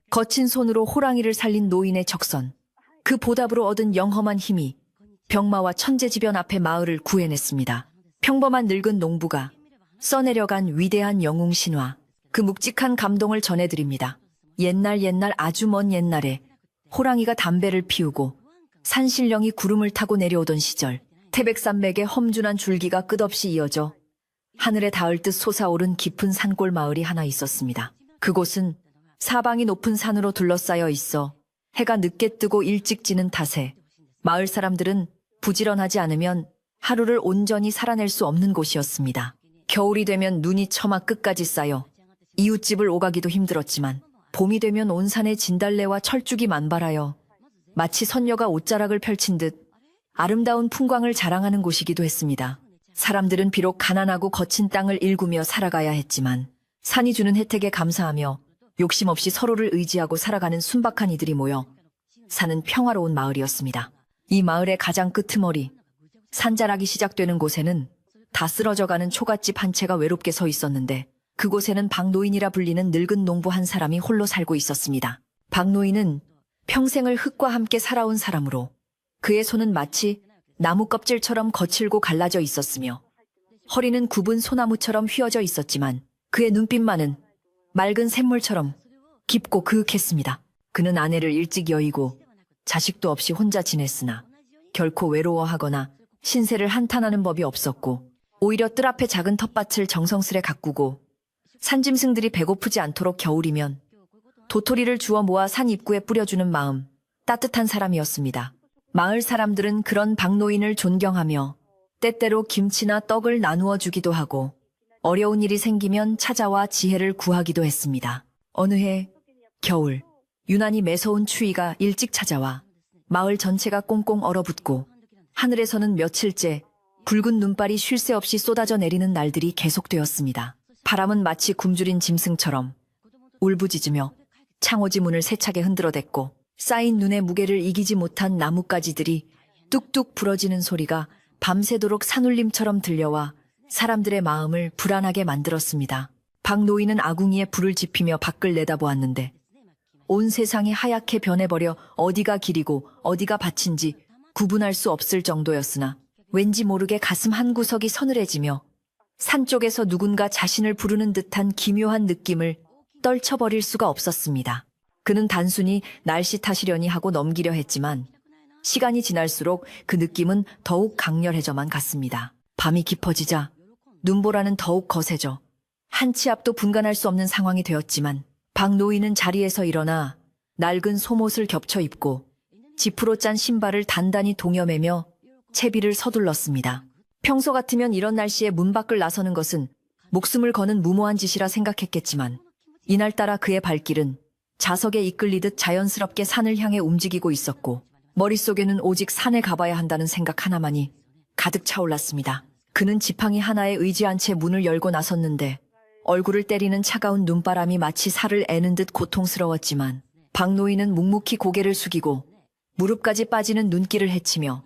거친 손으로 호랑이를 살린 노인의 적선. 그 보답으로 얻은 영험한 힘이 병마와 천재지변 앞에 마을을 구해냈습니다. 평범한 늙은 농부가 써내려간 위대한 영웅 신화. 그 묵직한 감동을 전해드립니다. 옛날 아주 먼 옛날에 호랑이가 담배를 피우고 산신령이 구름을 타고 내려오던 시절, 태백산맥의 험준한 줄기가 끝없이 이어져 하늘에 닿을 듯 솟아오른 깊은 산골 마을이 하나 있었습니다. 그곳은 사방이 높은 산으로 둘러싸여 있어 해가 늦게 뜨고 일찍 지는 탓에 마을 사람들은 부지런하지 않으면 하루를 온전히 살아낼 수 없는 곳이었습니다. 겨울이 되면 눈이 처마 끝까지 쌓여 이웃집을 오가기도 힘들었지만 봄이 되면 온 산에 진달래와 철쭉이 만발하여 마치 선녀가 옷자락을 펼친 듯 아름다운 풍광을 자랑하는 곳이기도 했습니다. 사람들은 비록 가난하고 거친 땅을 일구며 살아가야 했지만 산이 주는 혜택에 감사하며 욕심 없이 서로를 의지하고 살아가는 순박한 이들이 모여 사는 평화로운 마을이었습니다. 이 마을의 가장 끄트머리, 산자락이 시작되는 곳에는 다 쓰러져가는 초가집 한 채가 외롭게 서 있었는데 그곳에는 박노인이라 불리는 늙은 농부 한 사람이 홀로 살고 있었습니다. 박노인은 평생을 흙과 함께 살아온 사람으로 그의 손은 마치 나무 껍질처럼 거칠고 갈라져 있었으며 허리는 굽은 소나무처럼 휘어져 있었지만 그의 눈빛만은 맑은 샘물처럼 깊고 그윽했습니다. 그는 아내를 일찍 여의고 자식도 없이 혼자 지냈으나 결코 외로워하거나 신세를 한탄하는 법이 없었고 오히려 뜰 앞에 작은 텃밭을 정성스레 가꾸고 산짐승들이 배고프지 않도록 겨울이면 도토리를 주워 모아 산 입구에 뿌려주는 마음, 따뜻한 사람이었습니다. 마을 사람들은 그런 박노인을 존경하며 때때로 김치나 떡을 나누어 주기도 하고 어려운 일이 생기면 찾아와 지혜를 구하기도 했습니다. 어느 해 겨울, 유난히 매서운 추위가 일찍 찾아와 마을 전체가 꽁꽁 얼어붙고 하늘에서는 며칠째 붉은 눈발이 쉴 새 없이 쏟아져 내리는 날들이 계속되었습니다. 바람은 마치 굶주린 짐승처럼 울부짖으며 창호지 문을 세차게 흔들어댔고 쌓인 눈의 무게를 이기지 못한 나뭇가지들이 뚝뚝 부러지는 소리가 밤새도록 산울림처럼 들려와 사람들의 마음을 불안하게 만들었습니다. 박노인은 아궁이에 불을 지피며 밖을 내다보았는데 온 세상이 하얗게 변해버려 어디가 길이고 어디가 밭인지 구분할 수 없을 정도였으나 왠지 모르게 가슴 한구석이 서늘해지며 산 쪽에서 누군가 자신을 부르는 듯한 기묘한 느낌을 떨쳐버릴 수가 없었습니다. 그는 단순히 날씨 탓이려니 하고 넘기려 했지만 시간이 지날수록 그 느낌은 더욱 강렬해져만 갔습니다. 밤이 깊어지자 눈보라는 더욱 거세져 한 치 앞도 분간할 수 없는 상황이 되었지만 박노인은 자리에서 일어나 낡은 속옷을 겹쳐 입고 지프로 짠 신발을 단단히 동여매며 채비를 서둘렀습니다. 평소 같으면 이런 날씨에 문 밖을 나서는 것은 목숨을 거는 무모한 짓이라 생각했겠지만 이날따라 그의 발길은 자석에 이끌리듯 자연스럽게 산을 향해 움직이고 있었고 머릿속에는 오직 산에 가봐야 한다는 생각 하나만이 가득 차올랐습니다. 그는 지팡이 하나에 의지한 채 문을 열고 나섰는데 얼굴을 때리는 차가운 눈바람이 마치 살을 애는 듯 고통스러웠지만 박노인은 묵묵히 고개를 숙이고 무릎까지 빠지는 눈길을 헤치며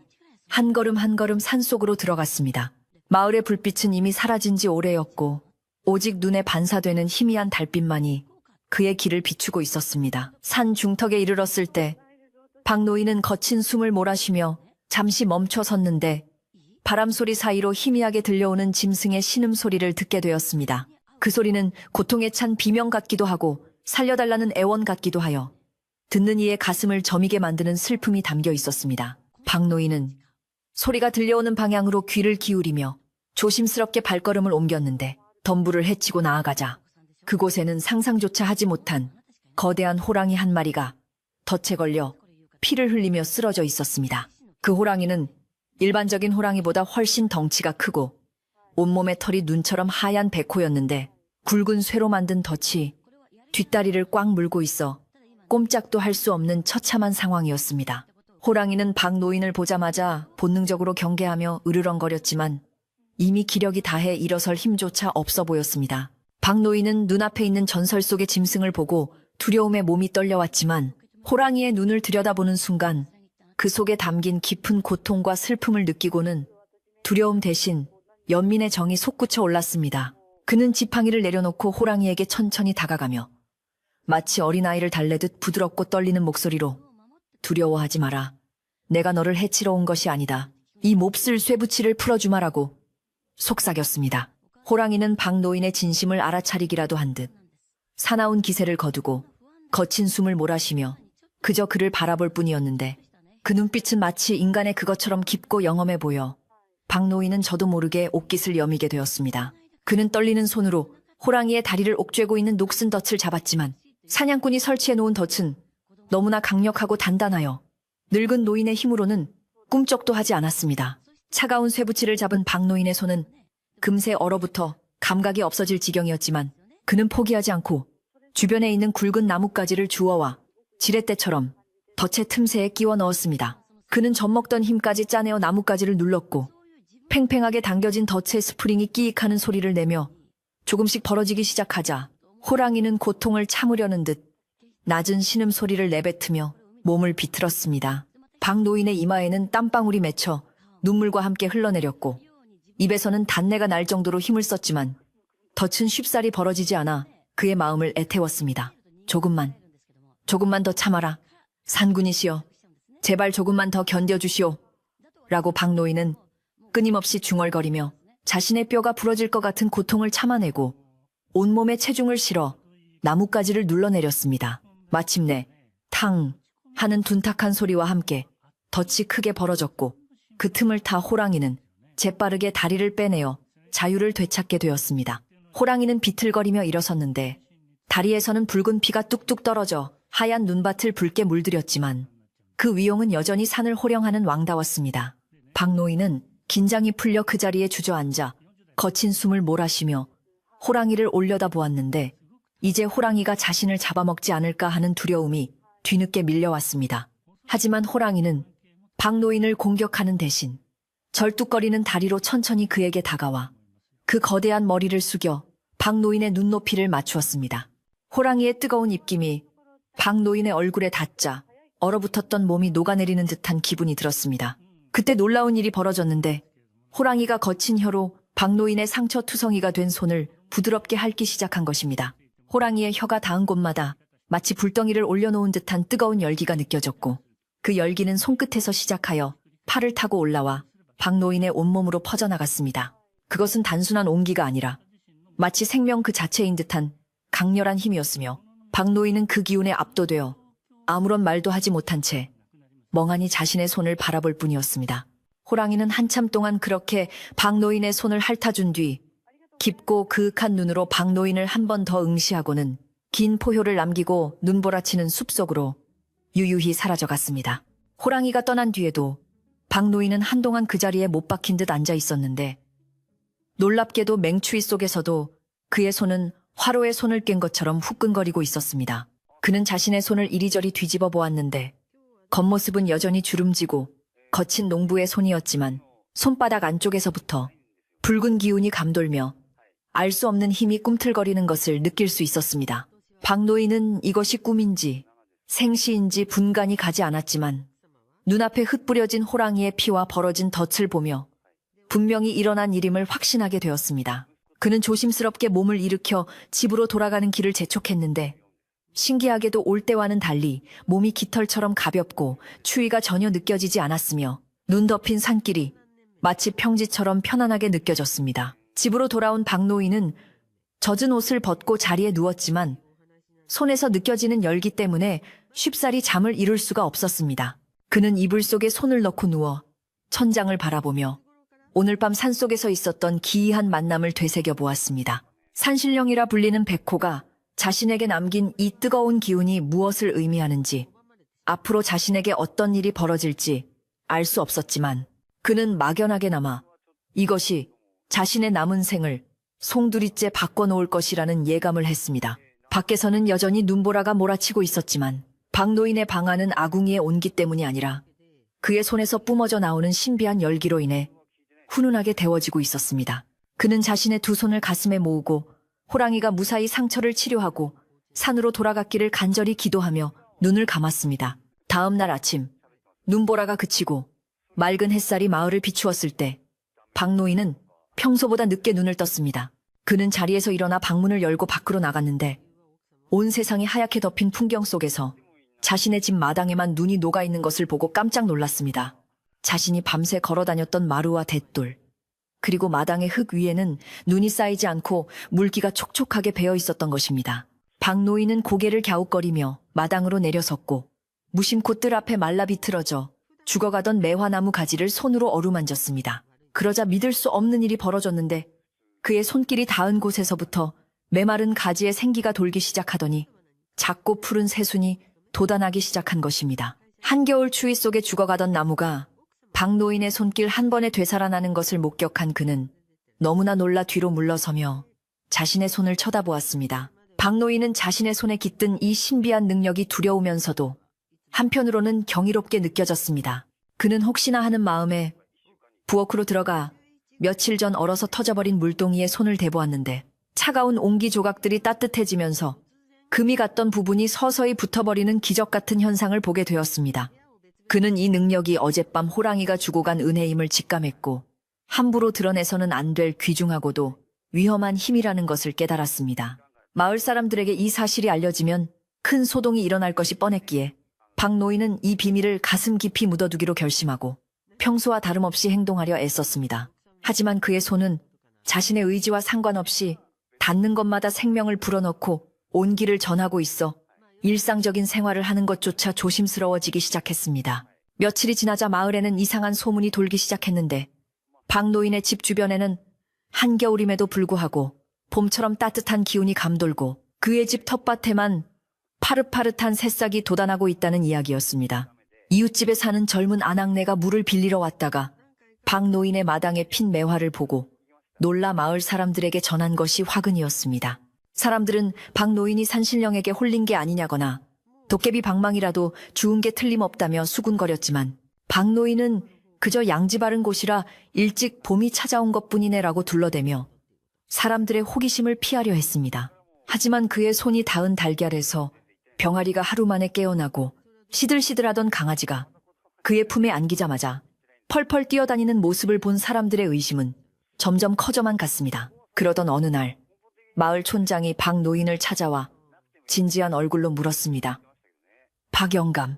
한 걸음 한 걸음 산속으로 들어갔습니다. 마을의 불빛은 이미 사라진 지 오래였고 오직 눈에 반사되는 희미한 달빛만이 그의 길을 비추고 있었습니다. 산 중턱에 이르렀을 때 박노인은 거친 숨을 몰아쉬며 잠시 멈춰 섰는데 바람소리 사이로 희미하게 들려오는 짐승의 신음소리를 듣게 되었습니다. 그 소리는 고통에 찬 비명 같기도 하고 살려달라는 애원 같기도 하여 듣는 이의 가슴을 저미게 만드는 슬픔이 담겨 있었습니다. 박노인은 소리가 들려오는 방향으로 귀를 기울이며 조심스럽게 발걸음을 옮겼는데 덤불을 헤치고 나아가자 그곳에는 상상조차 하지 못한 거대한 호랑이 한 마리가 덫에 걸려 피를 흘리며 쓰러져 있었습니다. 그 호랑이는 일반적인 호랑이보다 훨씬 덩치가 크고 온몸의 털이 눈처럼 하얀 백호였는데 굵은 쇠로 만든 덫이 뒷다리를 꽉 물고 있어 꼼짝도 할 수 없는 처참한 상황이었습니다. 호랑이는 박노인을 보자마자 본능적으로 경계하며 으르렁거렸지만 이미 기력이 다해 일어설 힘조차 없어 보였습니다. 박노인은 눈앞에 있는 전설 속의 짐승을 보고 두려움에 몸이 떨려왔지만 호랑이의 눈을 들여다보는 순간 그 속에 담긴 깊은 고통과 슬픔을 느끼고는 두려움 대신 연민의 정이 솟구쳐 올랐습니다. 그는 지팡이를 내려놓고 호랑이에게 천천히 다가가며 마치 어린아이를 달래듯 부드럽고 떨리는 목소리로 두려워하지 마라. 내가 너를 해치러 온 것이 아니다. 이 몹쓸 쇠붙이를 풀어주마라고 속삭였습니다. 호랑이는 박노인의 진심을 알아차리기라도 한 듯 사나운 기세를 거두고 거친 숨을 몰아쉬며 그저 그를 바라볼 뿐이었는데 그 눈빛은 마치 인간의 그것처럼 깊고 영험해 보여 박노인은 저도 모르게 옷깃을 여미게 되었습니다. 그는 떨리는 손으로 호랑이의 다리를 옥죄고 있는 녹슨 덫을 잡았지만 사냥꾼이 설치해 놓은 덫은 너무나 강력하고 단단하여 늙은 노인의 힘으로는 꿈쩍도 하지 않았습니다. 차가운 쇠붙이를 잡은 박노인의 손은 금세 얼어붙어 감각이 없어질 지경이었지만 그는 포기하지 않고 주변에 있는 굵은 나뭇가지를 주워와 지렛대처럼 덫의 틈새에 끼워 넣었습니다. 그는 젖먹던 힘까지 짜내어 나뭇가지를 눌렀고 팽팽하게 당겨진 덫의 스프링이 끼익하는 소리를 내며 조금씩 벌어지기 시작하자 호랑이는 고통을 참으려는 듯 낮은 신음소리를 내뱉으며 몸을 비틀었습니다. 박노인의 이마에는 땀방울이 맺혀 눈물과 함께 흘러내렸고 입에서는 단내가 날 정도로 힘을 썼지만 덫은 쉽사리 벌어지지 않아 그의 마음을 애태웠습니다. 조금만 더 참아라. 산군이시여, 제발 조금만 더 견뎌주시오. 라고 박노인은 끊임없이 중얼거리며 자신의 뼈가 부러질 것 같은 고통을 참아내고 온몸에 체중을 실어 나뭇가지를 눌러내렸습니다. 마침내 탕 하는 둔탁한 소리와 함께 덫이 크게 벌어졌고 그 틈을 타 호랑이는 재빠르게 다리를 빼내어 자유를 되찾게 되었습니다. 호랑이는 비틀거리며 일어섰는데 다리에서는 붉은 피가 뚝뚝 떨어져 하얀 눈밭을 붉게 물들였지만 그 위용은 여전히 산을 호령하는 왕다웠습니다. 박노인은 긴장이 풀려 그 자리에 주저앉아 거친 숨을 몰아쉬며 호랑이를 올려다보았는데 이제 호랑이가 자신을 잡아먹지 않을까 하는 두려움이 뒤늦게 밀려왔습니다. 하지만 호랑이는 박노인을 공격하는 대신 절뚝거리는 다리로 천천히 그에게 다가와 그 거대한 머리를 숙여 박노인의 눈높이를 맞추었습니다. 호랑이의 뜨거운 입김이 박노인의 얼굴에 닿자 얼어붙었던 몸이 녹아내리는 듯한 기분이 들었습니다. 그때 놀라운 일이 벌어졌는데 호랑이가 거친 혀로 박노인의 상처투성이가 된 손을 부드럽게 핥기 시작한 것입니다. 호랑이의 혀가 닿은 곳마다 마치 불덩이를 올려놓은 듯한 뜨거운 열기가 느껴졌고 그 열기는 손끝에서 시작하여 팔을 타고 올라와 박노인의 온몸으로 퍼져나갔습니다. 그것은 단순한 온기가 아니라 마치 생명 그 자체인 듯한 강렬한 힘이었으며 박노인은 그 기운에 압도되어 아무런 말도 하지 못한 채 멍하니 자신의 손을 바라볼 뿐이었습니다. 호랑이는 한참 동안 그렇게 박노인의 손을 핥아준 뒤 깊고 그윽한 눈으로 박노인을 한 번 더 응시하고는 긴 포효를 남기고 눈보라치는 숲속으로 유유히 사라져갔습니다. 호랑이가 떠난 뒤에도 박노인은 한동안 그 자리에 못 박힌 듯 앉아 있었는데 놀랍게도 맹추위 속에서도 그의 손은 화로에 손을 깬 것처럼 후끈거리고 있었습니다. 그는 자신의 손을 이리저리 뒤집어 보았는데 겉모습은 여전히 주름지고 거친 농부의 손이었지만 손바닥 안쪽에서부터 붉은 기운이 감돌며 알 수 없는 힘이 꿈틀거리는 것을 느낄 수 있었습니다. 박노인은 이것이 꿈인지 생시인지 분간이 가지 않았지만 눈앞에 흩뿌려진 호랑이의 피와 벌어진 덫을 보며 분명히 일어난 일임을 확신하게 되었습니다. 그는 조심스럽게 몸을 일으켜 집으로 돌아가는 길을 재촉했는데 신기하게도 올 때와는 달리 몸이 깃털처럼 가볍고 추위가 전혀 느껴지지 않았으며 눈 덮인 산길이 마치 평지처럼 편안하게 느껴졌습니다. 집으로 돌아온 박노인은 젖은 옷을 벗고 자리에 누웠지만 손에서 느껴지는 열기 때문에 쉽사리 잠을 이룰 수가 없었습니다. 그는 이불 속에 손을 넣고 누워 천장을 바라보며 오늘 밤 산속에서 있었던 기이한 만남을 되새겨 보았습니다. 산신령이라 불리는 백호가 자신에게 남긴 이 뜨거운 기운이 무엇을 의미하는지, 앞으로 자신에게 어떤 일이 벌어질지 알 수 없었지만 그는 막연하게나마 이것이 자신의 남은 생을 송두리째 바꿔놓을 것이라는 예감을 했습니다. 밖에서는 여전히 눈보라가 몰아치고 있었지만 박노인의 방 안은 아궁이의 온기 때문이 아니라 그의 손에서 뿜어져 나오는 신비한 열기로 인해 훈훈하게 데워지고 있었습니다. 그는 자신의 두 손을 가슴에 모으고 호랑이가 무사히 상처를 치료하고 산으로 돌아갔기를 간절히 기도하며 눈을 감았습니다. 다음 날 아침 눈보라가 그치고 맑은 햇살이 마을을 비추었을 때 박노인은 평소보다 늦게 눈을 떴습니다. 그는 자리에서 일어나 방문을 열고 밖으로 나갔는데 온 세상이 하얗게 덮인 풍경 속에서 자신의 집 마당에만 눈이 녹아있는 것을 보고 깜짝 놀랐습니다. 자신이 밤새 걸어다녔던 마루와 돛돌, 그리고 마당의 흙 위에는 눈이 쌓이지 않고 물기가 촉촉하게 배어 있었던 것입니다. 박노인은 고개를 갸웃거리며 마당으로 내려섰고 무심코 뜰 앞에 말라 비틀어져 죽어가던 매화나무 가지를 손으로 어루만졌습니다. 그러자 믿을 수 없는 일이 벌어졌는데 그의 손길이 닿은 곳에서부터 메마른 가지에 생기가 돌기 시작하더니 작고 푸른 새순이 돋아나기 시작한 것입니다. 한겨울 추위 속에 죽어가던 나무가 박노인의 손길 한 번에 되살아나는 것을 목격한 그는 너무나 놀라 뒤로 물러서며 자신의 손을 쳐다보았습니다. 박노인은 자신의 손에 깃든 이 신비한 능력이 두려우면서도 한편으로는 경이롭게 느껴졌습니다. 그는 혹시나 하는 마음에 부엌으로 들어가 며칠 전 얼어서 터져버린 물동이에 손을 대보았는데 차가운 옹기 조각들이 따뜻해지면서 금이 갔던 부분이 서서히 붙어버리는 기적 같은 현상을 보게 되었습니다. 그는 이 능력이 어젯밤 호랑이가 주고 간 은혜임을 직감했고 함부로 드러내서는 안 될 귀중하고도 위험한 힘이라는 것을 깨달았습니다. 마을 사람들에게 이 사실이 알려지면 큰 소동이 일어날 것이 뻔했기에 박노인은 이 비밀을 가슴 깊이 묻어두기로 결심하고 평소와 다름없이 행동하려 애썼습니다. 하지만 그의 손은 자신의 의지와 상관없이 닿는 것마다 생명을 불어넣고 온기를 전하고 있어 일상적인 생활을 하는 것조차 조심스러워지기 시작했습니다. 며칠이 지나자 마을에는 이상한 소문이 돌기 시작했는데 박노인의 집 주변에는 한겨울임에도 불구하고 봄처럼 따뜻한 기운이 감돌고 그의 집 텃밭에만 파릇파릇한 새싹이 돋아나고 있다는 이야기였습니다. 이웃집에 사는 젊은 아낙네가 물을 빌리러 왔다가 박노인의 마당에 핀 매화를 보고 놀라 마을 사람들에게 전한 것이 화근이었습니다. 사람들은 박노인이 산신령에게 홀린 게 아니냐거나 도깨비 방망이라도 주운 게 틀림없다며 수군거렸지만 박노인은 그저 양지 바른 곳이라 일찍 봄이 찾아온 것뿐이네라고 둘러대며 사람들의 호기심을 피하려 했습니다. 하지만 그의 손이 닿은 달걀에서 병아리가 하루 만에 깨어나고 시들시들하던 강아지가 그의 품에 안기자마자 펄펄 뛰어다니는 모습을 본 사람들의 의심은 점점 커져만 갔습니다. 그러던 어느 날 마을 촌장이 박노인을 찾아와 진지한 얼굴로 물었습니다. 박 영감,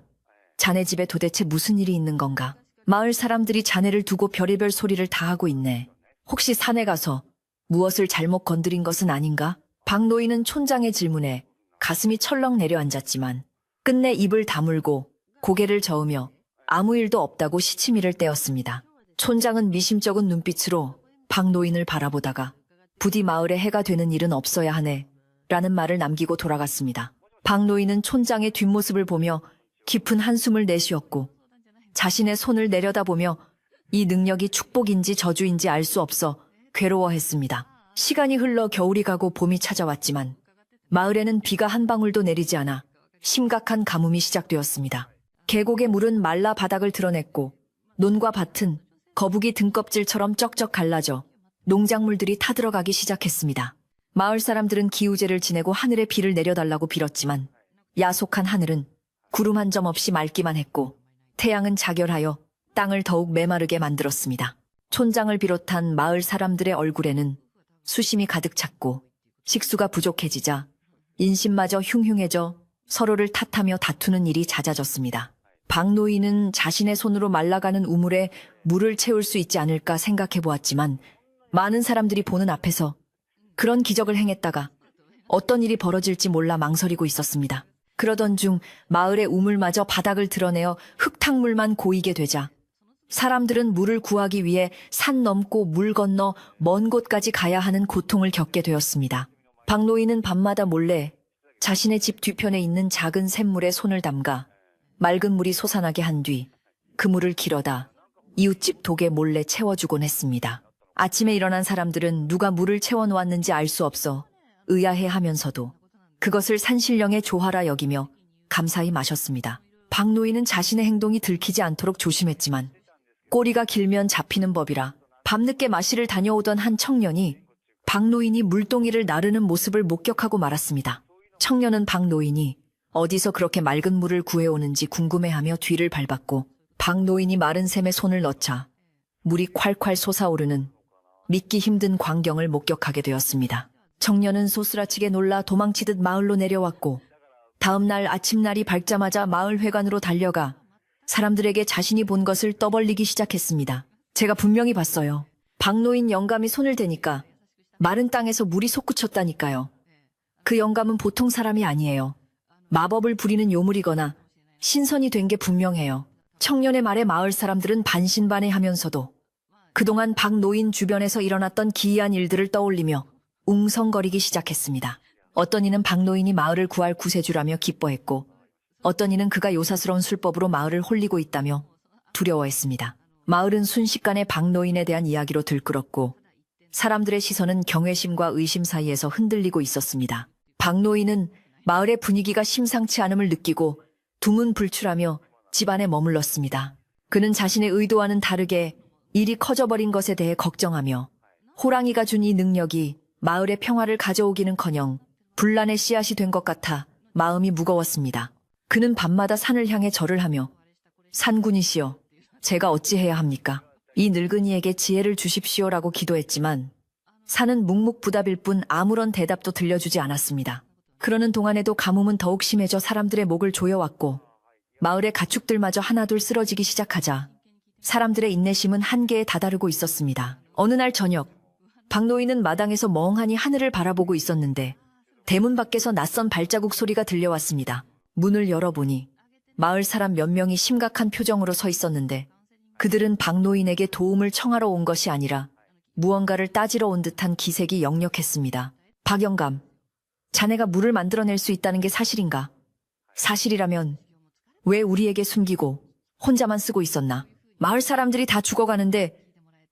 자네 집에 도대체 무슨 일이 있는 건가? 마을 사람들이 자네를 두고 별의별 소리를 다 하고 있네. 혹시 산에 가서 무엇을 잘못 건드린 것은 아닌가? 박노인은 촌장의 질문에 가슴이 철렁 내려앉았지만 끝내 입을 다물고 고개를 저으며 아무 일도 없다고 시치미를 떼었습니다. 촌장은 미심쩍은 눈빛으로 박노인을 바라보다가 부디 마을에 해가 되는 일은 없어야 하네 라는 말을 남기고 돌아갔습니다. 박노인은 촌장의 뒷모습을 보며 깊은 한숨을 내쉬었고 자신의 손을 내려다보며 이 능력이 축복인지 저주인지 알 수 없어 괴로워했습니다. 시간이 흘러 겨울이 가고 봄이 찾아왔지만 마을에는 비가 한 방울도 내리지 않아 심각한 가뭄이 시작되었습니다. 계곡의 물은 말라 바닥을 드러냈고 논과 밭은 거북이 등껍질처럼 쩍쩍 갈라져 농작물들이 타들어가기 시작했습니다. 마을 사람들은 기우제를 지내고 하늘에 비를 내려달라고 빌었지만 야속한 하늘은 구름 한 점 없이 맑기만 했고 태양은 자결하여 땅을 더욱 메마르게 만들었습니다. 촌장을 비롯한 마을 사람들의 얼굴에는 수심이 가득 찼고 식수가 부족해지자 인심마저 흉흉해져 서로를 탓하며 다투는 일이 잦아졌습니다. 박노인은 자신의 손으로 말라가는 우물에 물을 채울 수 있지 않을까 생각해 보았지만 많은 사람들이 보는 앞에서 그런 기적을 행했다가 어떤 일이 벌어질지 몰라 망설이고 있었습니다. 그러던 중 마을의 우물마저 바닥을 드러내어 흙탕물만 고이게 되자 사람들은 물을 구하기 위해 산 넘고 물 건너 먼 곳까지 가야 하는 고통을 겪게 되었습니다. 박노인은 밤마다 몰래 자신의 집 뒤편에 있는 작은 샘물에 손을 담가 맑은 물이 솟아나게 한 뒤 그 물을 길어다 이웃집 독에 몰래 채워주곤 했습니다. 아침에 일어난 사람들은 누가 물을 채워놓았는지 알 수 없어 의아해하면서도 그것을 산신령의 조화라 여기며 감사히 마셨습니다. 박노인은 자신의 행동이 들키지 않도록 조심했지만 꼬리가 길면 잡히는 법이라 밤늦게 마시를 다녀오던 한 청년이 박노인이 물동이를 나르는 모습을 목격하고 말았습니다. 청년은 박노인이 어디서 그렇게 맑은 물을 구해오는지 궁금해하며 뒤를 밟았고 박노인이 마른 샘에 손을 넣자 물이 콸콸 솟아오르는 믿기 힘든 광경을 목격하게 되었습니다. 청년은 소스라치게 놀라 도망치듯 마을로 내려왔고 다음 날 아침날이 밝자마자 마을 회관으로 달려가 사람들에게 자신이 본 것을 떠벌리기 시작했습니다. 제가 분명히 봤어요. 박노인 영감이 손을 대니까 마른 땅에서 물이 솟구쳤다니까요. 그 영감은 보통 사람이 아니에요. 마법을 부리는 요물이거나 신선이 된 게 분명해요. 청년의 말에 마을 사람들은 반신반의하면서도 그동안 박노인 주변에서 일어났던 기이한 일들을 떠올리며 웅성거리기 시작했습니다. 어떤 이는 박노인이 마을을 구할 구세주라며 기뻐했고 어떤 이는 그가 요사스러운 술법으로 마을을 홀리고 있다며 두려워했습니다. 마을은 순식간에 박노인에 대한 이야기로 들끓었고 사람들의 시선은 경외심과 의심 사이에서 흔들리고 있었습니다. 박노인은 마을의 분위기가 심상치 않음을 느끼고 두문불출하며 집안에 머물렀습니다. 그는 자신의 의도와는 다르게 일이 커져버린 것에 대해 걱정하며 호랑이가 준 이 능력이 마을의 평화를 가져오기는커녕 분란의 씨앗이 된 것 같아 마음이 무거웠습니다. 그는 밤마다 산을 향해 절을 하며 산군이시여, 제가 어찌해야 합니까? 이 늙은이에게 지혜를 주십시오라고 기도했지만 산은 묵묵부답일 뿐 아무런 대답도 들려주지 않았습니다. 그러는 동안에도 가뭄은 더욱 심해져 사람들의 목을 조여왔고 마을의 가축들마저 하나둘 쓰러지기 시작하자 사람들의 인내심은 한계에 다다르고 있었습니다. 어느 날 저녁, 박노인은 마당에서 멍하니 하늘을 바라보고 있었는데 대문 밖에서 낯선 발자국 소리가 들려왔습니다. 문을 열어보니 마을 사람 몇 명이 심각한 표정으로 서 있었는데 그들은 박노인에게 도움을 청하러 온 것이 아니라 무언가를 따지러 온 듯한 기색이 역력했습니다. 박 영감, 자네가 물을 만들어낼 수 있다는 게 사실인가? 사실이라면 왜 우리에게 숨기고 혼자만 쓰고 있었나? 마을 사람들이 다 죽어가는데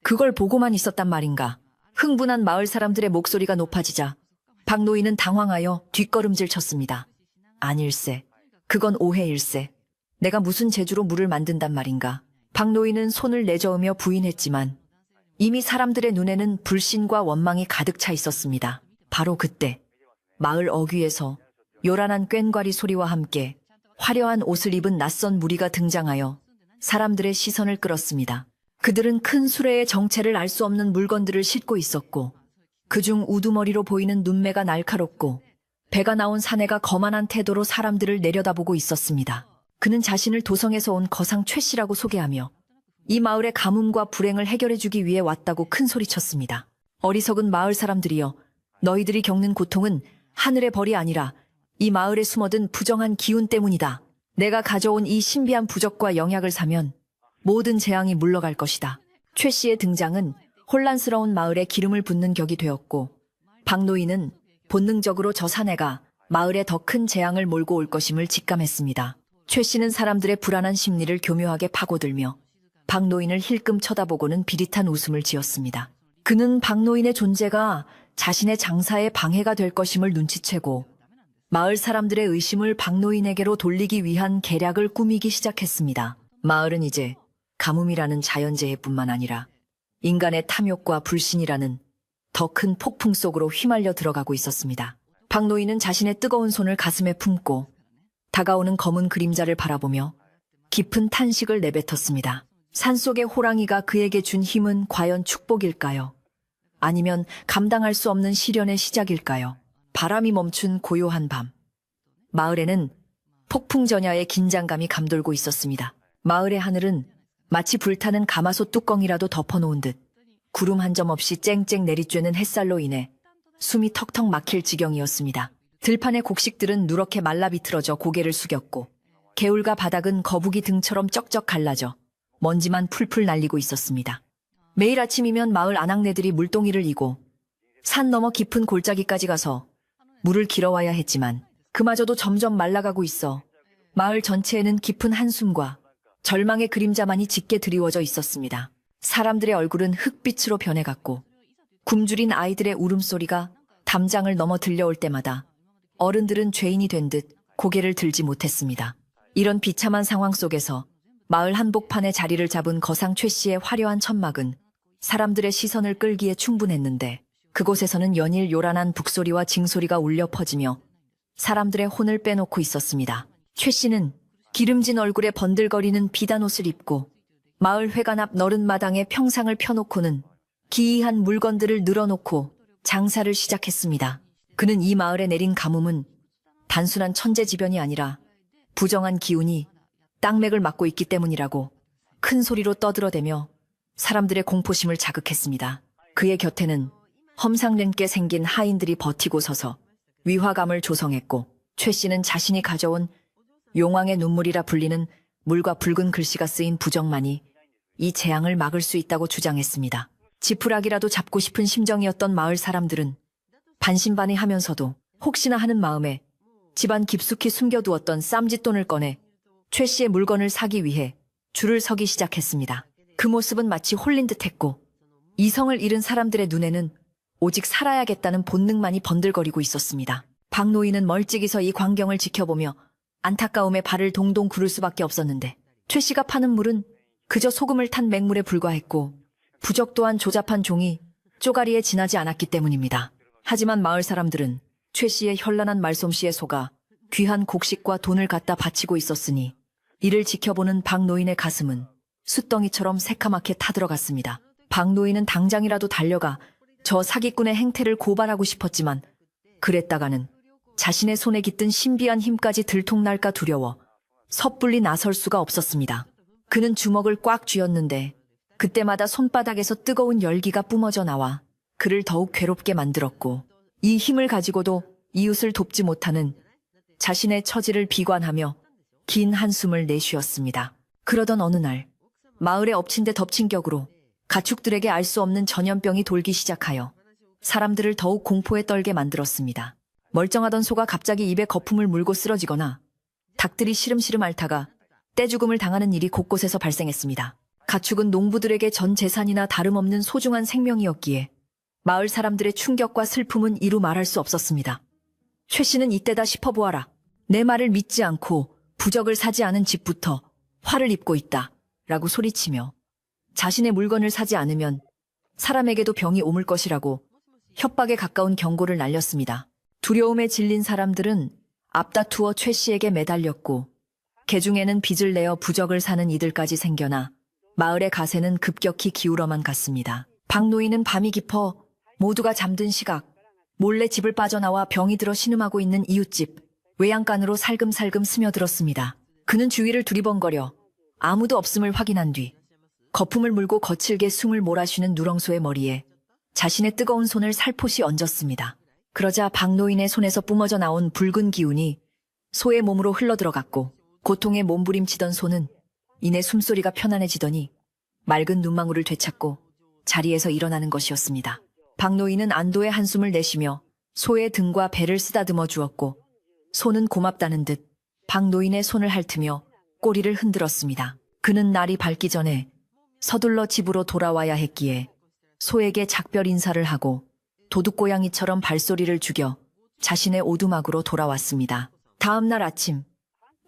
그걸 보고만 있었단 말인가? 흥분한 마을 사람들의 목소리가 높아지자 박노인은 당황하여 뒷걸음질 쳤습니다. 아닐세. 그건 오해일세. 내가 무슨 재주로 물을 만든단 말인가? 박노인은 손을 내저으며 부인했지만 이미 사람들의 눈에는 불신과 원망이 가득 차 있었습니다. 바로 그때 마을 어귀에서 요란한 꽹과리 소리와 함께 화려한 옷을 입은 낯선 무리가 등장하여 사람들의 시선을 끌었습니다. 그들은 큰 수레의 정체를 알 수 없는 물건들을 싣고 있었고 그중 우두머리로 보이는 눈매가 날카롭고 배가 나온 사내가 거만한 태도로 사람들을 내려다보고 있었습니다. 그는 자신을 도성에서 온 거상 최 씨라고 소개하며 이 마을의 가뭄과 불행을 해결해주기 위해 왔다고 큰 소리쳤습니다. 어리석은 마을 사람들이여, 너희들이 겪는 고통은 하늘의 벌이 아니라 이 마을에 숨어든 부정한 기운 때문이다. 내가 가져온 이 신비한 부적과 영약을 사면 모든 재앙이 물러갈 것이다. 최 씨의 등장은 혼란스러운 마을에 기름을 붓는 격이 되었고 박노인은 본능적으로 저 사내가 마을에 더 큰 재앙을 몰고 올 것임을 직감했습니다. 최 씨는 사람들의 불안한 심리를 교묘하게 파고들며 박노인을 힐끔 쳐다보고는 비릿한 웃음을 지었습니다. 그는 박노인의 존재가 자신의 장사에 방해가 될 것임을 눈치채고 마을 사람들의 의심을 박노인에게로 돌리기 위한 계략을 꾸미기 시작했습니다. 마을은 이제 가뭄이라는 자연재해뿐만 아니라 인간의 탐욕과 불신이라는 더 큰 폭풍 속으로 휘말려 들어가고 있었습니다. 박노인은 자신의 뜨거운 손을 가슴에 품고 다가오는 검은 그림자를 바라보며 깊은 탄식을 내뱉었습니다. 산속의 호랑이가 그에게 준 힘은 과연 축복일까요? 아니면 감당할 수 없는 시련의 시작일까요? 바람이 멈춘 고요한 밤. 마을에는 폭풍전야의 긴장감이 감돌고 있었습니다. 마을의 하늘은 마치 불타는 가마솥 뚜껑이라도 덮어놓은 듯 구름 한 점 없이 쨍쨍 내리쬐는 햇살로 인해 숨이 턱턱 막힐 지경이었습니다. 들판의 곡식들은 누렇게 말라 비틀어져 고개를 숙였고 개울과 바닥은 거북이 등처럼 쩍쩍 갈라져 먼지만 풀풀 날리고 있었습니다. 매일 아침이면 마을 아낙네들이 물동이를 이고 산 너머 깊은 골짜기까지 가서 물을 길어와야 했지만 그마저도 점점 말라가고 있어 마을 전체에는 깊은 한숨과 절망의 그림자만이 짙게 드리워져 있었습니다. 사람들의 얼굴은 흙빛으로 변해갔고 굶주린 아이들의 울음소리가 담장을 넘어 들려올 때마다 어른들은 죄인이 된 듯 고개를 들지 못했습니다. 이런 비참한 상황 속에서 마을 한복판에 자리를 잡은 거상 최 씨의 화려한 천막은 사람들의 시선을 끌기에 충분했는데 그곳에서는 연일 요란한 북소리와 징소리가 울려 퍼지며 사람들의 혼을 빼놓고 있었습니다. 최 씨는 기름진 얼굴에 번들거리는 비단 옷을 입고 마을 회관 앞 너른 마당에 평상을 펴놓고는 기이한 물건들을 늘어놓고 장사를 시작했습니다. 그는 이 마을에 내린 가뭄은 단순한 천재지변이 아니라 부정한 기운이 땅맥을 막고 있기 때문이라고 큰 소리로 떠들어대며 사람들의 공포심을 자극했습니다. 그의 곁에는 험상궂게 생긴 하인들이 버티고 서서 위화감을 조성했고, 최 씨는 자신이 가져온 용왕의 눈물이라 불리는 물과 붉은 글씨가 쓰인 부적만이 이 재앙을 막을 수 있다고 주장했습니다. 지푸라기라도 잡고 싶은 심정이었던 마을 사람들은 반신반의하면서도 혹시나 하는 마음에 집안 깊숙이 숨겨두었던 쌈짓돈을 꺼내 최 씨의 물건을 사기 위해 줄을 서기 시작했습니다. 그 모습은 마치 홀린 듯했고, 이성을 잃은 사람들의 눈에는 오직 살아야겠다는 본능만이 번들거리고 있었습니다. 박 노인은 멀찍이서 이 광경을 지켜보며 안타까움에 발을 동동 구를 수밖에 없었는데, 최 씨가 파는 물은 그저 소금을 탄 맹물에 불과했고, 부적 또한 조잡한 종이 쪼가리에 지나지 않았기 때문입니다. 하지만 마을 사람들은 최 씨의 현란한 말솜씨에 속아 귀한 곡식과 돈을 갖다 바치고 있었으니, 이를 지켜보는 박 노인의 가슴은 숫덩이처럼 새카맣게 타들어갔습니다. 박 노인은 당장이라도 달려가 저 사기꾼의 행태를 고발하고 싶었지만, 그랬다가는 자신의 손에 깃든 신비한 힘까지 들통날까 두려워 섣불리 나설 수가 없었습니다. 그는 주먹을 꽉 쥐었는데 그때마다 손바닥에서 뜨거운 열기가 뿜어져 나와 그를 더욱 괴롭게 만들었고, 이 힘을 가지고도 이웃을 돕지 못하는 자신의 처지를 비관하며 긴 한숨을 내쉬었습니다. 그러던 어느 날, 마을에 엎친 데 덮친 격으로 가축들에게 알 수 없는 전염병이 돌기 시작하여 사람들을 더욱 공포에 떨게 만들었습니다. 멀쩡하던 소가 갑자기 입에 거품을 물고 쓰러지거나 닭들이 시름시름 앓다가 떼죽음을 당하는 일이 곳곳에서 발생했습니다. 가축은 농부들에게 전 재산이나 다름없는 소중한 생명이었기에 마을 사람들의 충격과 슬픔은 이루 말할 수 없었습니다. 최 씨는 이때다 싶어보아라. 내 말을 믿지 않고 부적을 사지 않은 집부터 화를 입고 있다 라고 소리치며 자신의 물건을 사지 않으면 사람에게도 병이 옮을 것이라고 협박에 가까운 경고를 날렸습니다. 두려움에 질린 사람들은 앞다투어 최 씨에게 매달렸고, 개중에는 빚을 내어 부적을 사는 이들까지 생겨나 마을의 가세는 급격히 기울어만 갔습니다. 박 노인은 밤이 깊어 모두가 잠든 시각, 몰래 집을 빠져나와 병이 들어 신음하고 있는 이웃집 외양간으로 살금살금 스며들었습니다. 그는 주위를 두리번거려 아무도 없음을 확인한 뒤 거품을 물고 거칠게 숨을 몰아쉬는 누렁소의 머리에 자신의 뜨거운 손을 살포시 얹었습니다. 그러자 박 노인의 손에서 뿜어져 나온 붉은 기운이 소의 몸으로 흘러들어갔고, 고통에 몸부림치던 소는 이내 숨소리가 편안해지더니 맑은 눈망울을 되찾고 자리에서 일어나는 것이었습니다. 박 노인은 안도의 한숨을 내쉬며 소의 등과 배를 쓰다듬어 주었고, 소는 고맙다는 듯 박 노인의 손을 핥으며 꼬리를 흔들었습니다. 그는 날이 밝기 전에 서둘러 집으로 돌아와야 했기에 소에게 작별 인사를 하고 도둑고양이처럼 발소리를 죽여 자신의 오두막으로 돌아왔습니다. 다음 날 아침,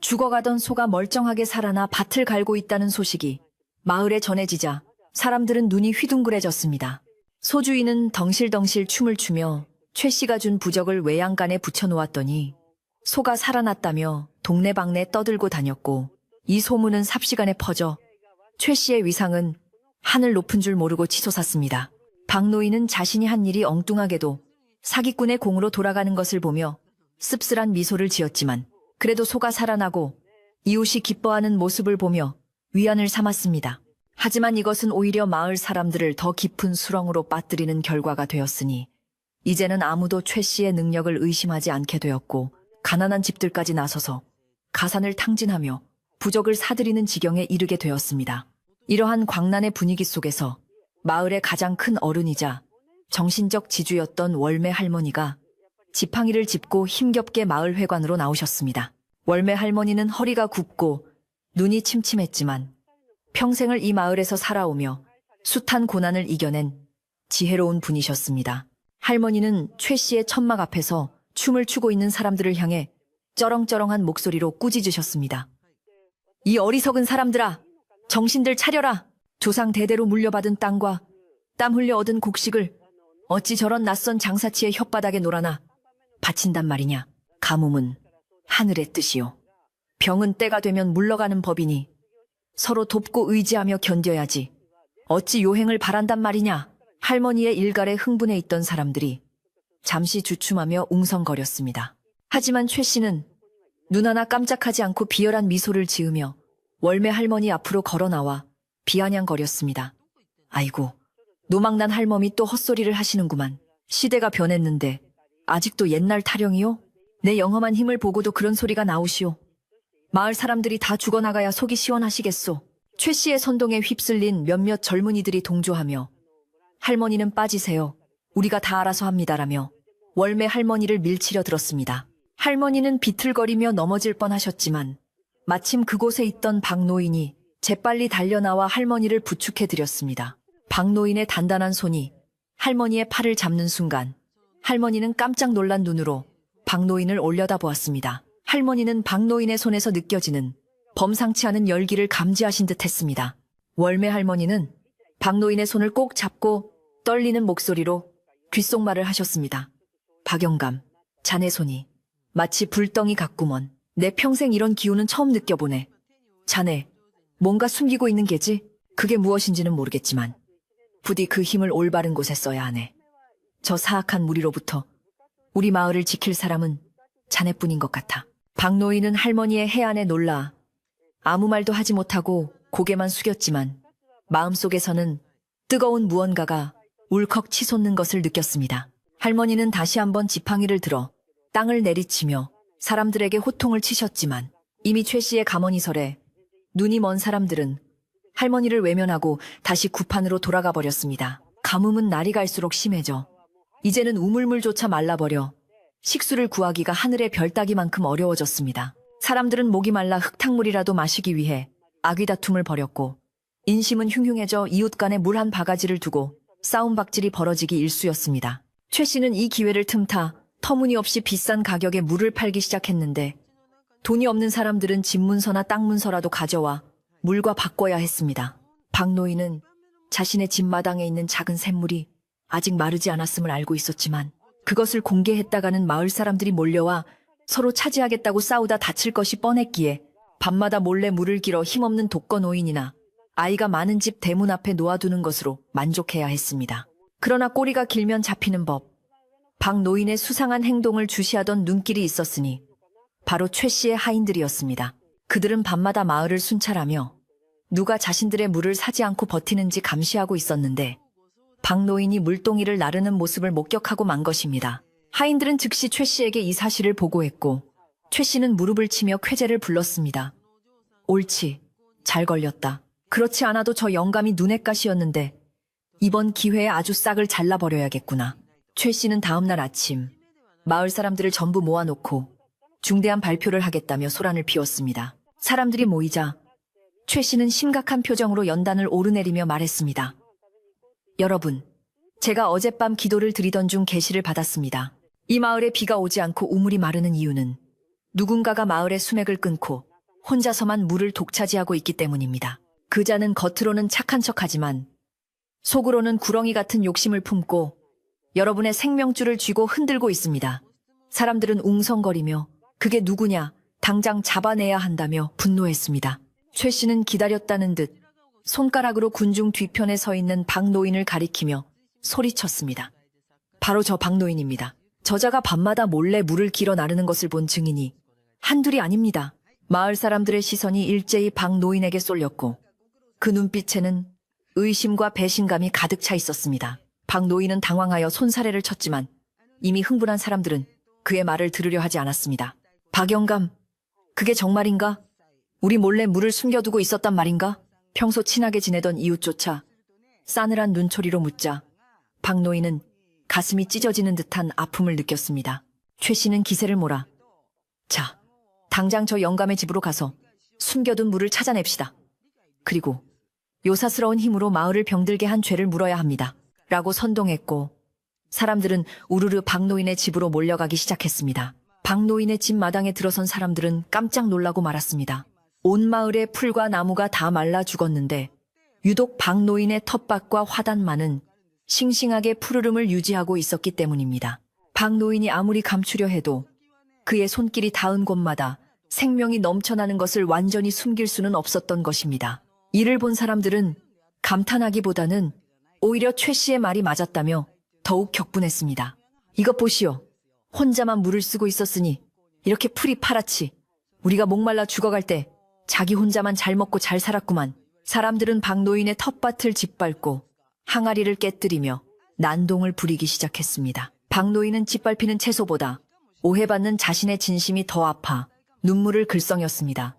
죽어가던 소가 멀쩡하게 살아나 밭을 갈고 있다는 소식이 마을에 전해지자 사람들은 눈이 휘둥그레졌습니다. 소주인은 덩실덩실 춤을 추며 최 씨가 준 부적을 외양간에 붙여놓았더니 소가 살아났다며 동네방네 떠들고 다녔고, 이 소문은 삽시간에 퍼져 최 씨의 위상은 하늘 높은 줄 모르고 치솟았습니다. 박 노인은 자신이 한 일이 엉뚱하게도 사기꾼의 공으로 돌아가는 것을 보며 씁쓸한 미소를 지었지만, 그래도 소가 살아나고 이웃이 기뻐하는 모습을 보며 위안을 삼았습니다. 하지만 이것은 오히려 마을 사람들을 더 깊은 수렁으로 빠뜨리는 결과가 되었으니 이제는 아무도 최 씨의 능력을 의심하지 않게 되었고, 가난한 집들까지 나서서 가산을 탕진하며 부적을 사들이는 지경에 이르게 되었습니다. 이러한 광란의 분위기 속에서 마을의 가장 큰 어른이자 정신적 지주였던 월매 할머니가 지팡이를 짚고 힘겹게 마을 회관으로 나오셨습니다. 월매 할머니는 허리가 굽고 눈이 침침했지만 평생을 이 마을에서 살아오며 숱한 고난을 이겨낸 지혜로운 분이셨습니다. 할머니는 최 씨의 천막 앞에서 춤을 추고 있는 사람들을 향해 쩌렁쩌렁한 목소리로 꾸짖으셨습니다. 이 어리석은 사람들아, 정신들 차려라. 조상 대대로 물려받은 땅과 땀 흘려 얻은 곡식을 어찌 저런 낯선 장사치의 혓바닥에 놀아나 바친단 말이냐. 가뭄은 하늘의 뜻이요, 병은 때가 되면 물러가는 법이니 서로 돕고 의지하며 견뎌야지 어찌 요행을 바란단 말이냐. 할머니의 일갈에 흥분해 있던 사람들이 잠시 주춤하며 웅성거렸습니다. 하지만 최 씨는 눈 하나 깜짝하지 않고 비열한 미소를 지으며 월매 할머니 앞으로 걸어 나와 비아냥거렸습니다. 아이고, 노망난 할멈이 또 헛소리를 하시는구만. 시대가 변했는데 아직도 옛날 타령이요? 내 영험한 힘을 보고도 그런 소리가 나오시오. 마을 사람들이 다 죽어나가야 속이 시원하시겠소. 최 씨의 선동에 휩쓸린 몇몇 젊은이들이 동조하며 할머니는 빠지세요. 우리가 다 알아서 합니다라며 월매 할머니를 밀치려 들었습니다. 할머니는 비틀거리며 넘어질 뻔하셨지만 마침 그곳에 있던 박노인이 재빨리 달려나와 할머니를 부축해드렸습니다. 박노인의 단단한 손이 할머니의 팔을 잡는 순간 할머니는 깜짝 놀란 눈으로 박노인을 올려다보았습니다. 할머니는 박노인의 손에서 느껴지는 범상치 않은 열기를 감지하신 듯 했습니다. 월매 할머니는 박노인의 손을 꼭 잡고 떨리는 목소리로 귓속말을 하셨습니다. 박영감, 자네 손이 마치 불덩이 같구먼. 내 평생 이런 기운은 처음 느껴보네. 자네, 뭔가 숨기고 있는 게지? 그게 무엇인지는 모르겠지만 부디 그 힘을 올바른 곳에 써야 하네. 저 사악한 무리로부터 우리 마을을 지킬 사람은 자네뿐인 것 같아. 박노인은 할머니의 해안에 놀라 아무 말도 하지 못하고 고개만 숙였지만 마음속에서는 뜨거운 무언가가 울컥 치솟는 것을 느꼈습니다. 할머니는 다시 한번 지팡이를 들어 땅을 내리치며 사람들에게 호통을 치셨지만 이미 최 씨의 가머니설에 눈이 먼 사람들은 할머니를 외면하고 다시 구판으로 돌아가 버렸습니다. 가뭄은 날이 갈수록 심해져 이제는 우물물조차 말라버려 식수를 구하기가 하늘의 별 따기만큼 어려워졌습니다. 사람들은 목이 말라 흙탕물이라도 마시기 위해 아귀다툼을 벌였고 인심은 흉흉해져 이웃 간에 물 한 바가지를 두고 싸움박질이 벌어지기 일쑤였습니다. 최 씨는 이 기회를 틈타 터무니없이 비싼 가격에 물을 팔기 시작했는데 돈이 없는 사람들은 집문서나 땅문서라도 가져와 물과 바꿔야 했습니다. 박노인은 자신의 집 마당에 있는 작은 샘물이 아직 마르지 않았음을 알고 있었지만 그것을 공개했다가는 마을 사람들이 몰려와 서로 차지하겠다고 싸우다 다칠 것이 뻔했기에 밤마다 몰래 물을 길어 힘없는 독거노인이나 아이가 많은 집 대문 앞에 놓아두는 것으로 만족해야 했습니다. 그러나 꼬리가 길면 잡히는 법. 박노인의 수상한 행동을 주시하던 눈길이 있었으니 바로 최 씨의 하인들이었습니다. 그들은 밤마다 마을을 순찰하며 누가 자신들의 물을 사지 않고 버티는지 감시하고 있었는데 박노인이 물동이를 나르는 모습을 목격하고 만 것입니다. 하인들은 즉시 최 씨에게 이 사실을 보고했고 최 씨는 무릎을 치며 쾌재를 불렀습니다. 옳지, 잘 걸렸다. 그렇지 않아도 저 영감이 눈엣 가시였는데 이번 기회에 아주 싹을 잘라버려야겠구나. 최 씨는 다음날 아침 마을 사람들을 전부 모아놓고 중대한 발표를 하겠다며 소란을 피웠습니다. 사람들이 모이자 최 씨는 심각한 표정으로 연단을 오르내리며 말했습니다. 여러분, 제가 어젯밤 기도를 드리던 중 계시를 받았습니다. 이 마을에 비가 오지 않고 우물이 마르는 이유는 누군가가 마을의 수맥을 끊고 혼자서만 물을 독차지하고 있기 때문입니다. 그 자는 겉으로는 착한 척하지만 속으로는 구렁이 같은 욕심을 품고 여러분의 생명줄을 쥐고 흔들고 있습니다. 사람들은 웅성거리며 그게 누구냐, 당장 잡아내야 한다며 분노했습니다. 최 씨는 기다렸다는 듯 손가락으로 군중 뒤편에 서 있는 박노인을 가리키며 소리쳤습니다. 바로 저 박노인입니다. 저자가 밤마다 몰래 물을 길어 나르는 것을 본 증인이 한둘이 아닙니다. 마을 사람들의 시선이 일제히 박노인에게 쏠렸고 그 눈빛에는 의심과 배신감이 가득 차 있었습니다. 박노인은 당황하여 손사래를 쳤지만 이미 흥분한 사람들은 그의 말을 들으려 하지 않았습니다. 박영감, 그게 정말인가? 우리 몰래 물을 숨겨두고 있었단 말인가? 평소 친하게 지내던 이웃조차 싸늘한 눈초리로 묻자 박노인은 가슴이 찢어지는 듯한 아픔을 느꼈습니다. 최 씨는 기세를 몰아 자, 당장 저 영감의 집으로 가서 숨겨둔 물을 찾아냅시다. 그리고 요사스러운 힘으로 마을을 병들게 한 죄를 물어야 합니다. 라고 선동했고 사람들은 우르르 박노인의 집으로 몰려가기 시작했습니다. 박노인의 집 마당에 들어선 사람들은 깜짝 놀라고 말았습니다. 온 마을의 풀과 나무가 다 말라 죽었는데 유독 박노인의 텃밭과 화단만은 싱싱하게 푸르름을 유지하고 있었기 때문입니다. 박노인이 아무리 감추려 해도 그의 손길이 닿은 곳마다 생명이 넘쳐나는 것을 완전히 숨길 수는 없었던 것입니다. 이를 본 사람들은 감탄하기보다는 오히려 최 씨의 말이 맞았다며 더욱 격분했습니다. 이것 보시오. 혼자만 물을 쓰고 있었으니 이렇게 풀이 파랗지. 우리가 목말라 죽어갈 때 자기 혼자만 잘 먹고 잘 살았구만. 사람들은 박노인의 텃밭을 짓밟고 항아리를 깨뜨리며 난동을 부리기 시작했습니다. 박노인은 짓밟히는 채소보다 오해받는 자신의 진심이 더 아파 눈물을 글썽였습니다.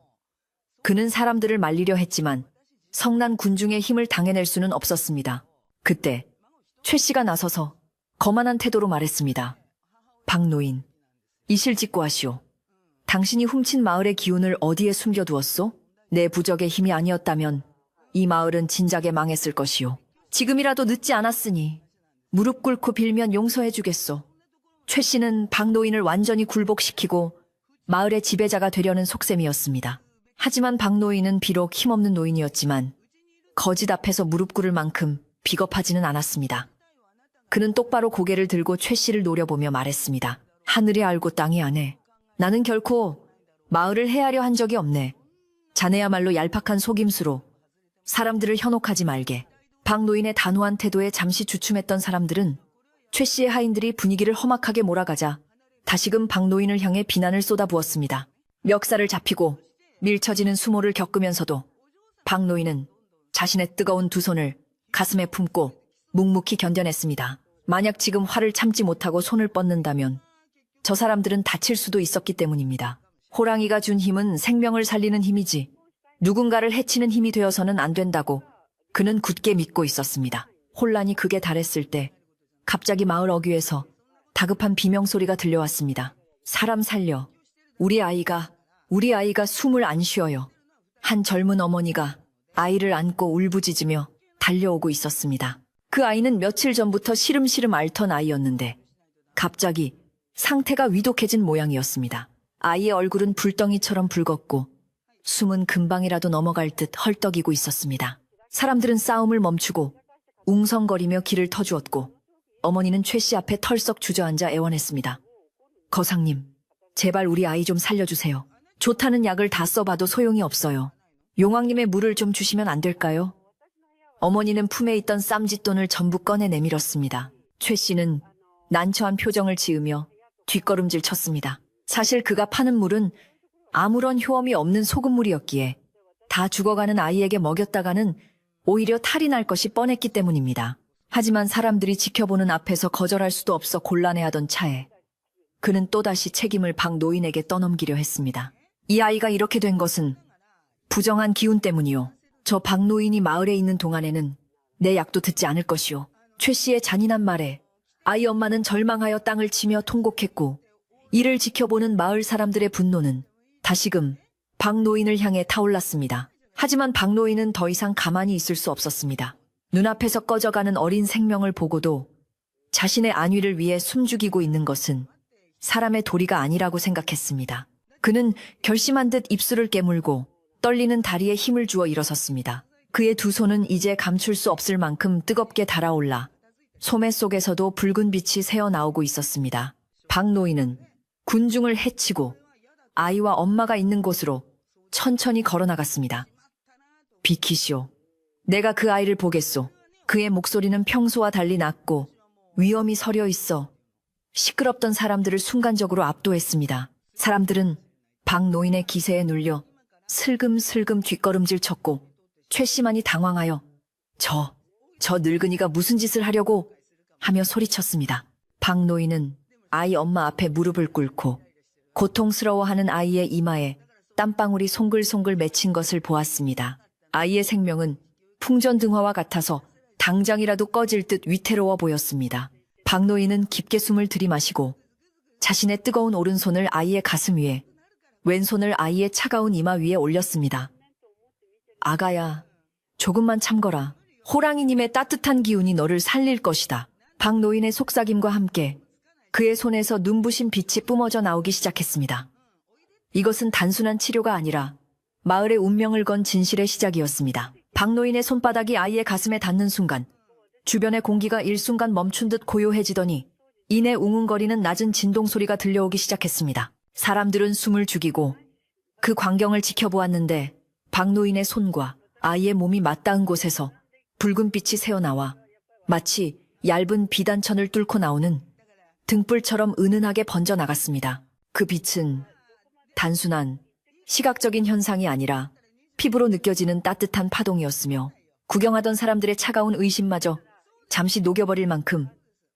그는 사람들을 말리려 했지만 성난 군중의 힘을 당해낼 수는 없었습니다. 그때 최 씨가 나서서 거만한 태도로 말했습니다. 박노인, 이실직고하시오. 당신이 훔친 마을의 기운을 어디에 숨겨두었소? 내 부적의 힘이 아니었다면 이 마을은 진작에 망했을 것이오. 지금이라도 늦지 않았으니 무릎 꿇고 빌면 용서해주겠소. 최 씨는 박노인을 완전히 굴복시키고 마을의 지배자가 되려는 속셈이었습니다. 하지만 박노인은 비록 힘없는 노인이었지만 거짓 앞에서 무릎 꿇을 만큼 비겁하지는 않았습니다. 그는 똑바로 고개를 들고 최 씨를 노려보며 말했습니다. 하늘이 알고 땅이 아네. 나는 결코 마을을 해하려 한 적이 없네. 자네야말로 얄팍한 속임수로 사람들을 현혹하지 말게. 박노인의 단호한 태도에 잠시 주춤했던 사람들은 최 씨의 하인들이 분위기를 험악하게 몰아가자 다시금 박노인을 향해 비난을 쏟아부었습니다. 멱살을 잡히고 밀쳐지는 수모를 겪으면서도 박노인은 자신의 뜨거운 두 손을 가슴에 품고 묵묵히 견뎌냈습니다. 만약 지금 화를 참지 못하고 손을 뻗는다면 저 사람들은 다칠 수도 있었기 때문입니다. 호랑이가 준 힘은 생명을 살리는 힘이지 누군가를 해치는 힘이 되어서는 안 된다고 그는 굳게 믿고 있었습니다. 혼란이 극에 달했을 때 갑자기 마을 어귀에서 다급한 비명소리가 들려왔습니다. 사람 살려. 우리 아이가 숨을 안 쉬어요. 한 젊은 어머니가 아이를 안고 울부짖으며 달려오고 있었습니다. 그 아이는 며칠 전부터 시름시름 앓던 아이였는데 갑자기 상태가 위독해진 모양이었습니다. 아이의 얼굴은 불덩이처럼 붉었고 숨은 금방이라도 넘어갈 듯 헐떡이고 있었습니다. 사람들은 싸움을 멈추고 웅성거리며 길을 터주었고 어머니는 최 씨 앞에 털썩 주저앉아 애원했습니다. 거상님, 제발 우리 아이 좀 살려주세요. 좋다는 약을 다 써봐도 소용이 없어요. 용왕님의 물을 좀 주시면 안 될까요? 어머니는 품에 있던 쌈짓돈을 전부 꺼내 내밀었습니다. 최 씨는 난처한 표정을 지으며 뒷걸음질 쳤습니다. 사실 그가 파는 물은 아무런 효험이 없는 소금물이었기에 다 죽어가는 아이에게 먹였다가는 오히려 탈이 날 것이 뻔했기 때문입니다. 하지만 사람들이 지켜보는 앞에서 거절할 수도 없어 곤란해하던 차에 그는 또다시 책임을 박노인에게 떠넘기려 했습니다. 이 아이가 이렇게 된 것은 부정한 기운 때문이요. 저 박노인이 마을에 있는 동안에는 내 약도 듣지 않을 것이요. 최 씨의 잔인한 말에 아이 엄마는 절망하여 땅을 치며 통곡했고 이를 지켜보는 마을 사람들의 분노는 다시금 박노인을 향해 타올랐습니다. 하지만 박노인은 더 이상 가만히 있을 수 없었습니다. 눈앞에서 꺼져가는 어린 생명을 보고도 자신의 안위를 위해 숨죽이고 있는 것은 사람의 도리가 아니라고 생각했습니다. 그는 결심한 듯 입술을 깨물고 떨리는 다리에 힘을 주어 일어섰습니다. 그의 두 손은 이제 감출 수 없을 만큼 뜨겁게 달아올라 소매 속에서도 붉은 빛이 새어나오고 있었습니다. 박노인은 군중을 해치고 아이와 엄마가 있는 곳으로 천천히 걸어나갔습니다. 비키시오. 내가 그 아이를 보겠소. 그의 목소리는 평소와 달리 낮고 위엄이 서려 있어 시끄럽던 사람들을 순간적으로 압도했습니다. 사람들은 박노인의 기세에 눌려 슬금슬금 뒷걸음질 쳤고 최 씨만이 당황하여 저 늙은이가 무슨 짓을 하려고 하며 소리쳤습니다. 박노인은 아이 엄마 앞에 무릎을 꿇고 고통스러워하는 아이의 이마에 땀방울이 송글송글 맺힌 것을 보았습니다. 아이의 생명은 풍전등화와 같아서 당장이라도 꺼질 듯 위태로워 보였습니다. 박노인은 깊게 숨을 들이마시고 자신의 뜨거운 오른손을 아이의 가슴 위에, 왼손을 아이의 차가운 이마 위에 올렸습니다. 아가야, 조금만 참거라. 호랑이님의 따뜻한 기운이 너를 살릴 것이다. 박노인의 속삭임과 함께 그의 손에서 눈부신 빛이 뿜어져 나오기 시작했습니다. 이것은 단순한 치료가 아니라 마을의 운명을 건 진실의 시작이었습니다. 박노인의 손바닥이 아이의 가슴에 닿는 순간 주변의 공기가 일순간 멈춘 듯 고요해지더니 이내 웅웅거리는 낮은 진동소리가 들려오기 시작했습니다. 사람들은 숨을 죽이고 그 광경을 지켜보았는데 박노인의 손과 아이의 몸이 맞닿은 곳에서 붉은 빛이 새어나와 마치 얇은 비단천을 뚫고 나오는 등불처럼 은은하게 번져나갔습니다. 그 빛은 단순한 시각적인 현상이 아니라 피부로 느껴지는 따뜻한 파동이었으며 구경하던 사람들의 차가운 의심마저 잠시 녹여버릴 만큼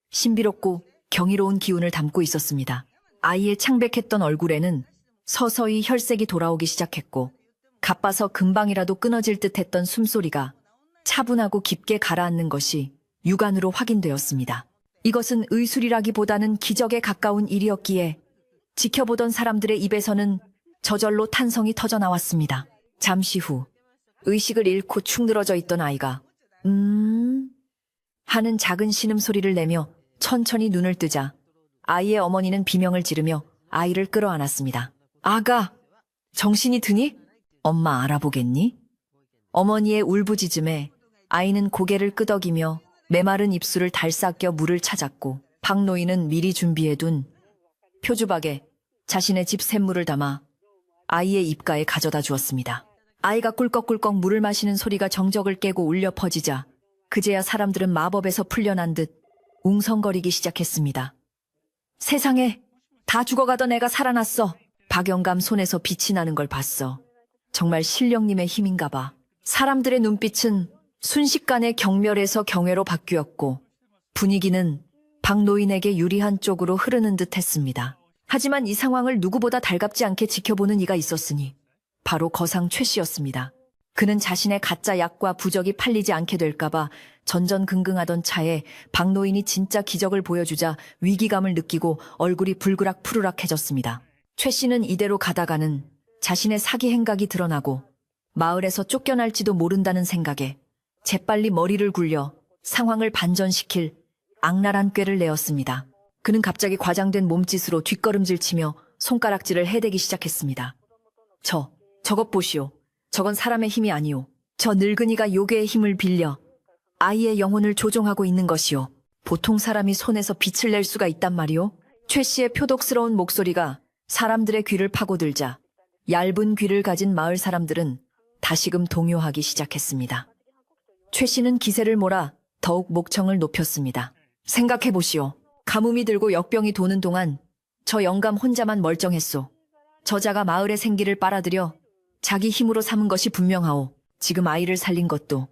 신비롭고 경이로운 기운을 담고 있었습니다. 아이의 창백했던 얼굴에는 서서히 혈색이 돌아오기 시작했고 가빠서 금방이라도 끊어질 듯했던 숨소리가 차분하고 깊게 가라앉는 것이 육안으로 확인되었습니다. 이것은 의술이라기보다는 기적에 가까운 일이었기에 지켜보던 사람들의 입에서는 저절로 탄성이 터져나왔습니다. 잠시 후 의식을 잃고 축 늘어져 있던 아이가 하는 작은 신음소리를 내며 천천히 눈을 뜨자 아이의 어머니는 비명을 지르며 아이를 끌어안았습니다. 아가, 정신이 드니? 엄마 알아보겠니? 어머니의 울부짖음에 아이는 고개를 끄덕이며 메마른 입술을 달싹 껴 물을 찾았고 박노인은 미리 준비해둔 표주박에 자신의 집 샘물을 담아 아이의 입가에 가져다 주었습니다. 아이가 꿀꺽꿀꺽 물을 마시는 소리가 정적을 깨고 울려 퍼지자 그제야 사람들은 마법에서 풀려난 듯 웅성거리기 시작했습니다. 세상에, 다 죽어가던 애가 살아났어. 박영감 손에서 빛이 나는 걸 봤어. 정말 신령님의 힘인가 봐. 사람들의 눈빛은 순식간에 경멸에서 경외로 바뀌었고 분위기는 박노인에게 유리한 쪽으로 흐르는 듯 했습니다. 하지만 이 상황을 누구보다 달갑지 않게 지켜보는 이가 있었으니 바로 거상 최 씨였습니다. 그는 자신의 가짜 약과 부적이 팔리지 않게 될까봐 전전긍긍하던 차에 박노인이 진짜 기적을 보여주자 위기감을 느끼고 얼굴이 불그락 푸르락해졌습니다. 최 씨는 이대로 가다가는 자신의 사기 행각이 드러나고 마을에서 쫓겨날지도 모른다는 생각에 재빨리 머리를 굴려 상황을 반전시킬 악랄한 꾀를 내었습니다. 그는 갑자기 과장된 몸짓으로 뒷걸음질치며 손가락질을 해대기 시작했습니다. 저것 보시오. 저건 사람의 힘이 아니오. 저 늙은이가 요괴의 힘을 빌려 아이의 영혼을 조종하고 있는 것이오. 보통 사람이 손에서 빛을 낼 수가 있단 말이오. 최 씨의 표독스러운 목소리가 사람들의 귀를 파고들자 얇은 귀를 가진 마을 사람들은 다시금 동요하기 시작했습니다. 최 씨는 기세를 몰아 더욱 목청을 높였습니다. 생각해보시오. 가뭄이 들고 역병이 도는 동안 저 영감 혼자만 멀쩡했소. 저자가 마을의 생기를 빨아들여 자기 힘으로 삼은 것이 분명하오. 지금 아이를 살린 것도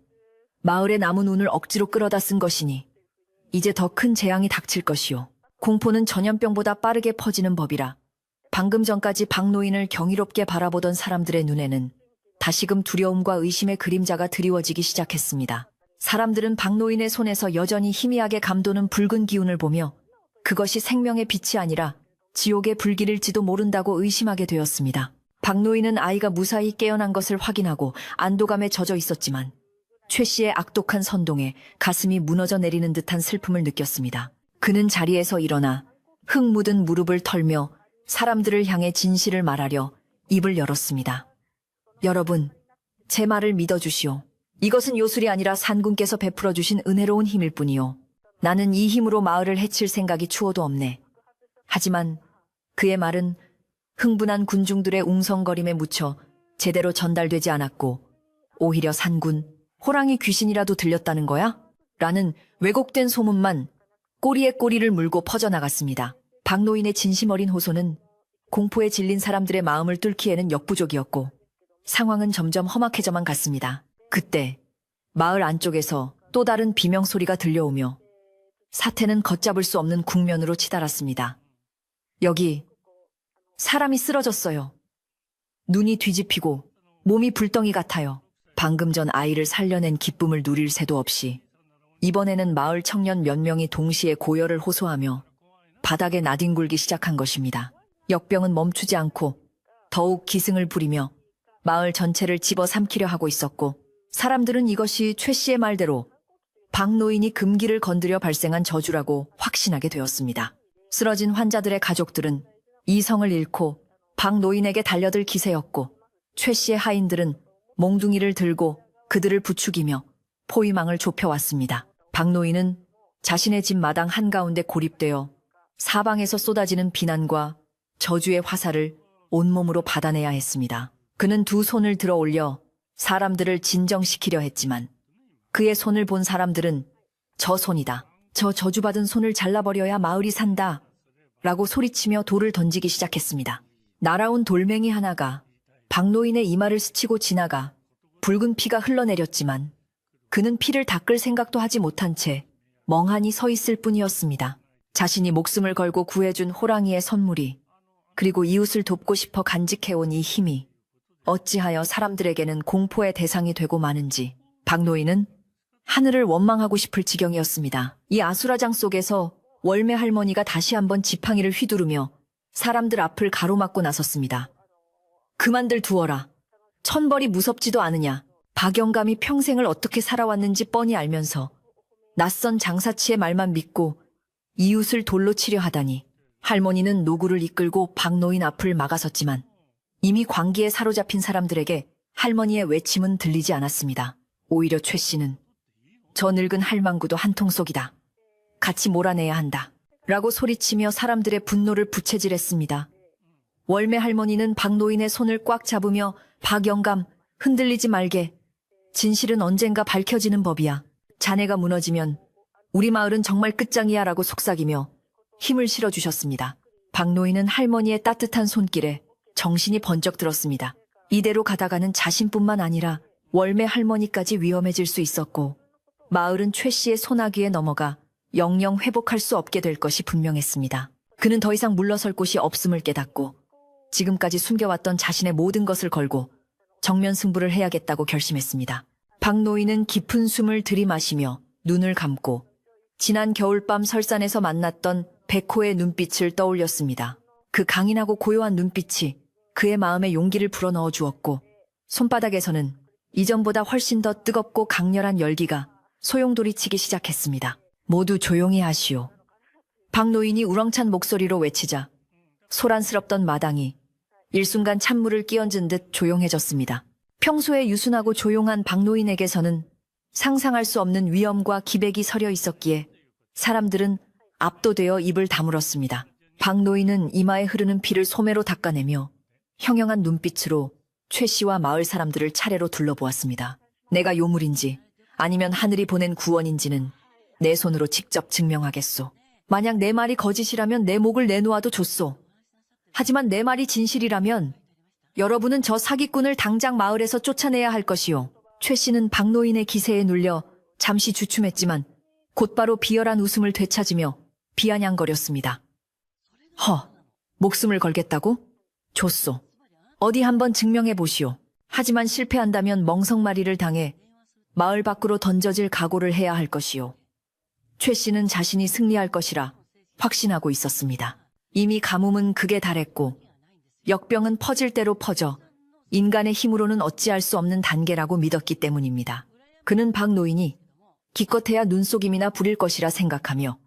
마을의 남은 운을 억지로 끌어다 쓴 것이니 이제 더 큰 재앙이 닥칠 것이오. 공포는 전염병보다 빠르게 퍼지는 법이라 방금 전까지 박노인을 경이롭게 바라보던 사람들의 눈에는 다시금 두려움과 의심의 그림자가 드리워지기 시작했습니다. 사람들은 박노인의 손에서 여전히 희미하게 감도는 붉은 기운을 보며 그것이 생명의 빛이 아니라 지옥의 불길일지도 모른다고 의심하게 되었습니다. 박노인은 아이가 무사히 깨어난 것을 확인하고 안도감에 젖어 있었지만 최 씨의 악독한 선동에 가슴이 무너져 내리는 듯한 슬픔을 느꼈습니다. 그는 자리에서 일어나 흙 묻은 무릎을 털며 사람들을 향해 진실을 말하려 입을 열었습니다. 여러분, 제 말을 믿어주시오. 이것은 요술이 아니라 산군께서 베풀어 주신 은혜로운 힘일 뿐이오. 나는 이 힘으로 마을을 해칠 생각이 추호도 없네. 하지만 그의 말은 흥분한 군중들의 웅성거림에 묻혀 제대로 전달되지 않았고 오히려 산군, 호랑이 귀신이라도 들렸다는 거야? 라는 왜곡된 소문만 꼬리에 꼬리를 물고 퍼져나갔습니다. 박노인의 진심 어린 호소는 공포에 질린 사람들의 마음을 뚫기에는 역부족이었고 상황은 점점 험악해져만 갔습니다. 그때 마을 안쪽에서 또 다른 비명소리가 들려오며 사태는 걷잡을 수 없는 국면으로 치달았습니다. 여기 사람이 쓰러졌어요. 눈이 뒤집히고 몸이 불덩이 같아요. 방금 전 아이를 살려낸 기쁨을 누릴 새도 없이 이번에는 마을 청년 몇 명이 동시에 고열을 호소하며 바닥에 나뒹굴기 시작한 것입니다. 역병은 멈추지 않고 더욱 기승을 부리며 마을 전체를 집어삼키려 하고 있었고 사람들은 이것이 최 씨의 말대로 박노인이 금기를 건드려 발생한 저주라고 확신하게 되었습니다. 쓰러진 환자들의 가족들은 이성을 잃고 박노인에게 달려들 기세였고 최 씨의 하인들은 몽둥이를 들고 그들을 부추기며 포위망을 좁혀왔습니다. 박노인은 자신의 집 마당 한가운데 고립되어 사방에서 쏟아지는 비난과 저주의 화살을 온몸으로 받아내야 했습니다. 그는 두 손을 들어 올려 사람들을 진정시키려 했지만 그의 손을 본 사람들은 저 손이다. 저 저주받은 손을 잘라버려야 마을이 산다. 라고 소리치며 돌을 던지기 시작했습니다. 날아온 돌멩이 하나가 박노인의 이마를 스치고 지나가 붉은 피가 흘러내렸지만 그는 피를 닦을 생각도 하지 못한 채 멍하니 서 있을 뿐이었습니다. 자신이 목숨을 걸고 구해준 호랑이의 선물이, 그리고 이웃을 돕고 싶어 간직해온 이 힘이 어찌하여 사람들에게는 공포의 대상이 되고 마는지 박노인은 하늘을 원망하고 싶을 지경이었습니다. 이 아수라장 속에서 월매 할머니가 다시 한번 지팡이를 휘두르며 사람들 앞을 가로막고 나섰습니다. 그만들 두어라. 천벌이 무섭지도 않으냐. 박영감이 평생을 어떻게 살아왔는지 뻔히 알면서 낯선 장사치의 말만 믿고 이웃을 돌로 치려 하다니. 할머니는 노구를 이끌고 박노인 앞을 막아섰지만 이미 광기에 사로잡힌 사람들에게 할머니의 외침은 들리지 않았습니다. 오히려 최 씨는 저 늙은 할망구도 한통 속이다. 같이 몰아내야 한다. 라고 소리치며 사람들의 분노를 부채질했습니다. 월매 할머니는 박노인의 손을 꽉 잡으며 박영감, 흔들리지 말게. 진실은 언젠가 밝혀지는 법이야. 자네가 무너지면 우리 마을은 정말 끝장이야 라고 속삭이며 힘을 실어주셨습니다. 박노인은 할머니의 따뜻한 손길에 정신이 번쩍 들었습니다. 이대로 가다가는 자신뿐만 아니라 월매 할머니까지 위험해질 수 있었고 마을은 최 씨의 소나기에 넘어가 영영 회복할 수 없게 될 것이 분명했습니다. 그는 더 이상 물러설 곳이 없음을 깨닫고 지금까지 숨겨왔던 자신의 모든 것을 걸고 정면 승부를 해야겠다고 결심했습니다. 박노인은 깊은 숨을 들이마시며 눈을 감고 지난 겨울밤 설산에서 만났던 백호의 눈빛을 떠올렸습니다. 그 강인하고 고요한 눈빛이 그의 마음에 용기를 불어넣어 주었고 손바닥에서는 이전보다 훨씬 더 뜨겁고 강렬한 열기가 소용돌이치기 시작했습니다. 모두 조용히 하시오. 박노인이 우렁찬 목소리로 외치자 소란스럽던 마당이 일순간 찬물을 끼얹은 듯 조용해졌습니다. 평소에 유순하고 조용한 박노인에게서는 상상할 수 없는 위험과 기백이 서려 있었기에 사람들은 압도되어 입을 다물었습니다. 박노인은 이마에 흐르는 피를 소매로 닦아내며 형형한 눈빛으로 최 씨와 마을 사람들을 차례로 둘러보았습니다. 내가 요물인지 아니면 하늘이 보낸 구원인지는 내 손으로 직접 증명하겠소. 만약 내 말이 거짓이라면 내 목을 내놓아도 좋소. 하지만 내 말이 진실이라면 여러분은 저 사기꾼을 당장 마을에서 쫓아내야 할 것이오. 최 씨는 박노인의 기세에 눌려 잠시 주춤했지만 곧바로 비열한 웃음을 되찾으며 비아냥거렸습니다. 목숨을 걸겠다고? 좋소. 어디 한번 증명해 보시오. 하지만 실패한다면 멍석마리를 당해 마을 밖으로 던져질 각오를 해야 할 것이오. 최 씨는 자신이 승리할 것이라 확신하고 있었습니다. 이미 가뭄은 극에 달했고 역병은 퍼질 대로 퍼져 인간의 힘으로는 어찌할 수 없는 단계라고 믿었기 때문입니다. 그는 박노인이 기껏해야 눈속임이나 부릴 것이라 생각하며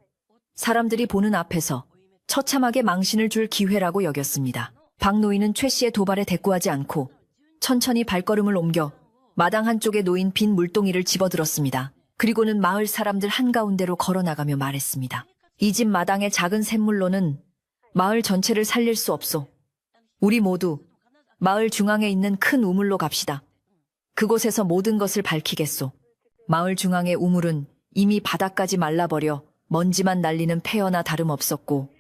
사람들이 보는 앞에서 처참하게 망신을 줄 기회라고 여겼습니다. 박노인은 최 씨의 도발에 대꾸하지 않고 천천히 발걸음을 옮겨 마당 한쪽에 놓인 빈 물동이를 집어들었습니다. 그리고는 마을 사람들 한가운데로 걸어나가며 말했습니다. 이 집 마당의 작은 샘물로는 마을 전체를 살릴 수 없소. 우리 모두 마을 중앙에 있는 큰 우물로 갑시다. 그곳에서 모든 것을 밝히겠소. 마을 중앙의 우물은 이미 바닥까지 말라버려 먼지만 날리는 폐허나 다름없었고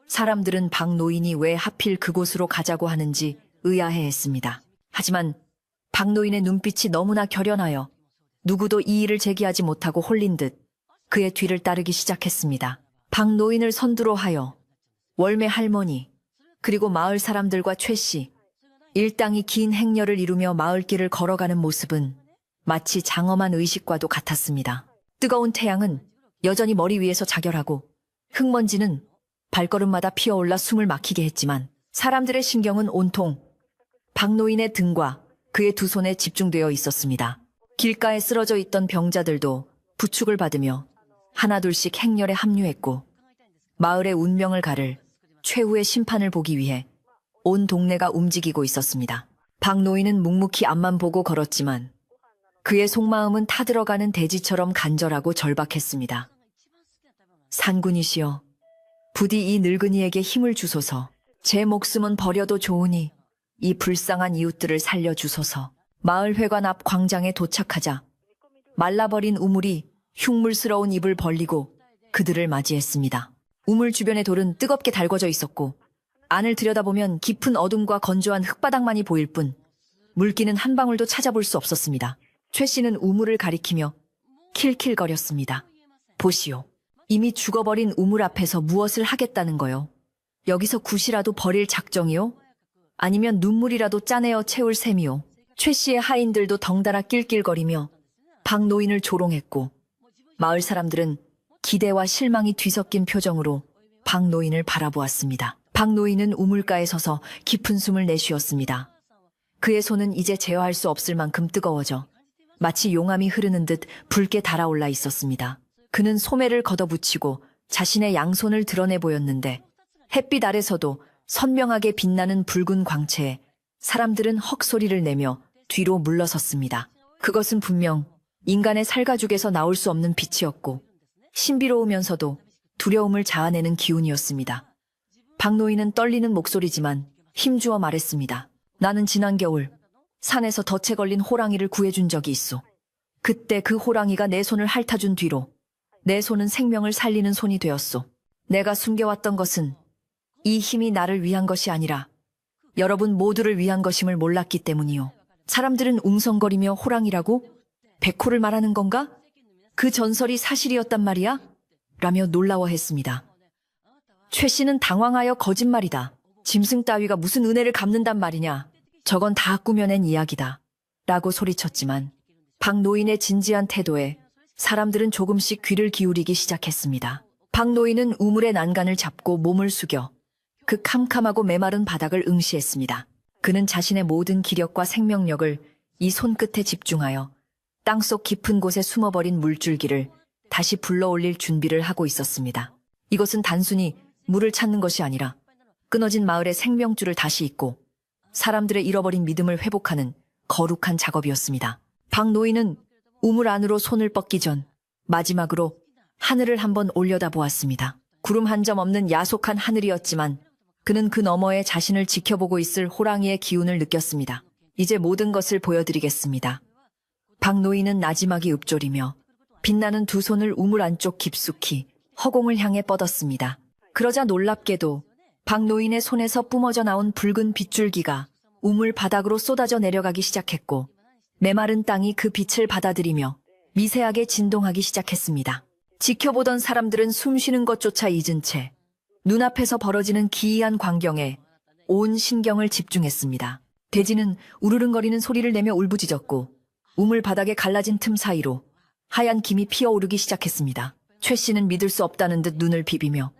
사람들은 박노인이 왜 하필 그곳으로 가자고 하는지 의아해했습니다. 하지만 박노인의 눈빛이 너무나 결연하여 누구도 이 일을 제기하지 못하고 홀린 듯 그의 뒤를 따르기 시작했습니다. 박노인을 선두로 하여 월매 할머니 그리고 마을 사람들과 최 씨, 일당이 긴 행렬을 이루며 마을길을 걸어가는 모습은 마치 장엄한 의식과도 같았습니다. 뜨거운 태양은 여전히 머리 위에서 자결하고 흙먼지는 발걸음마다 피어올라 숨을 막히게 했지만 사람들의 신경은 온통 박노인의 등과 그의 두 손에 집중되어 있었습니다. 길가에 쓰러져 있던 병자들도 부축을 받으며 하나둘씩 행렬에 합류했고 마을의 운명을 가를 최후의 심판을 보기 위해 온 동네가 움직이고 있었습니다. 박노인은 묵묵히 앞만 보고 걸었지만 그의 속마음은 타들어가는 대지처럼 간절하고 절박했습니다. 산군이시여, 부디 이 늙은이에게 힘을 주소서. 제 목숨은 버려도 좋으니 이 불쌍한 이웃들을 살려주소서. 마을 회관 앞 광장에 도착하자 말라버린 우물이 흉물스러운 입을 벌리고 그들을 맞이했습니다. 우물 주변의 돌은 뜨겁게 달궈져 있었고 안을 들여다보면 깊은 어둠과 건조한 흙바닥만이 보일 뿐 물기는 한 방울도 찾아볼 수 없었습니다. 최 씨는 우물을 가리키며 킬킬거렸습니다. 보시오. 이미 죽어버린 우물 앞에서 무엇을 하겠다는 거요? 여기서 굿이라도 버릴 작정이요? 아니면 눈물이라도 짜내어 채울 셈이요? 최 씨의 하인들도 덩달아 낄낄거리며 박 노인을 조롱했고 마을 사람들은 기대와 실망이 뒤섞인 표정으로 박 노인을 바라보았습니다. 박 노인은 우물가에 서서 깊은 숨을 내쉬었습니다. 그의 손은 이제 제어할 수 없을 만큼 뜨거워져 마치 용암이 흐르는 듯 붉게 달아올라 있었습니다. 그는 소매를 걷어붙이고 자신의 양손을 드러내 보였는데 햇빛 아래서도 선명하게 빛나는 붉은 광채에 사람들은 헉소리를 내며 뒤로 물러섰습니다. 그것은 분명 인간의 살가죽에서 나올 수 없는 빛이었고 신비로우면서도 두려움을 자아내는 기운이었습니다. 박 노인은 떨리는 목소리지만 힘주어 말했습니다. 나는 지난 겨울 산에서 덫에 걸린 호랑이를 구해준 적이 있어. 그때 그 호랑이가 내 손을 핥아준 뒤로 내 손은 생명을 살리는 손이 되었소. 내가 숨겨왔던 것은 이 힘이 나를 위한 것이 아니라 여러분 모두를 위한 것임을 몰랐기 때문이요. 사람들은 웅성거리며 호랑이라고? 백호를 말하는 건가? 그 전설이 사실이었단 말이야? 라며 놀라워했습니다. 최 씨는 당황하여 거짓말이다. 짐승 따위가 무슨 은혜를 갚는단 말이냐. 저건 다 꾸며낸 이야기다. 라고 소리쳤지만 박 노인의 진지한 태도에 사람들은 조금씩 귀를 기울이기 시작했습니다. 박 노인은 우물의 난간을 잡고 몸을 숙여 그 캄캄하고 메마른 바닥을 응시했습니다. 그는 자신의 모든 기력과 생명력을 이 손끝에 집중하여 땅속 깊은 곳에 숨어버린 물줄기를 다시 불러올릴 준비를 하고 있었습니다. 이것은 단순히 물을 찾는 것이 아니라 끊어진 마을의 생명줄을 다시 잇고 사람들의 잃어버린 믿음을 회복하는 거룩한 작업이었습니다. 박 노인은 우물 안으로 손을 뻗기 전 마지막으로 하늘을 한번 올려다보았습니다. 구름 한 점 없는 야속한 하늘이었지만 그는 그 너머에 자신을 지켜보고 있을 호랑이의 기운을 느꼈습니다. 이제 모든 것을 보여드리겠습니다. 박 노인은 나지막이 읊조리며 빛나는 두 손을 우물 안쪽 깊숙이 허공을 향해 뻗었습니다. 그러자 놀랍게도 박 노인의 손에서 뿜어져 나온 붉은 빗줄기가 우물 바닥으로 쏟아져 내려가기 시작했고 메마른 땅이 그 빛을 받아들이며 미세하게 진동하기 시작했습니다. 지켜보던 사람들은 숨쉬는 것조차 잊은 채 눈앞에서 벌어지는 기이한 광경에 온 신경을 집중했습니다. 돼지는 우르릉거리는 소리를 내며 울부짖었고 우물 바닥에 갈라진 틈 사이로 하얀 김이 피어오르기 시작했습니다. 최 씨는 믿을 수 없다는 듯 눈을 비비며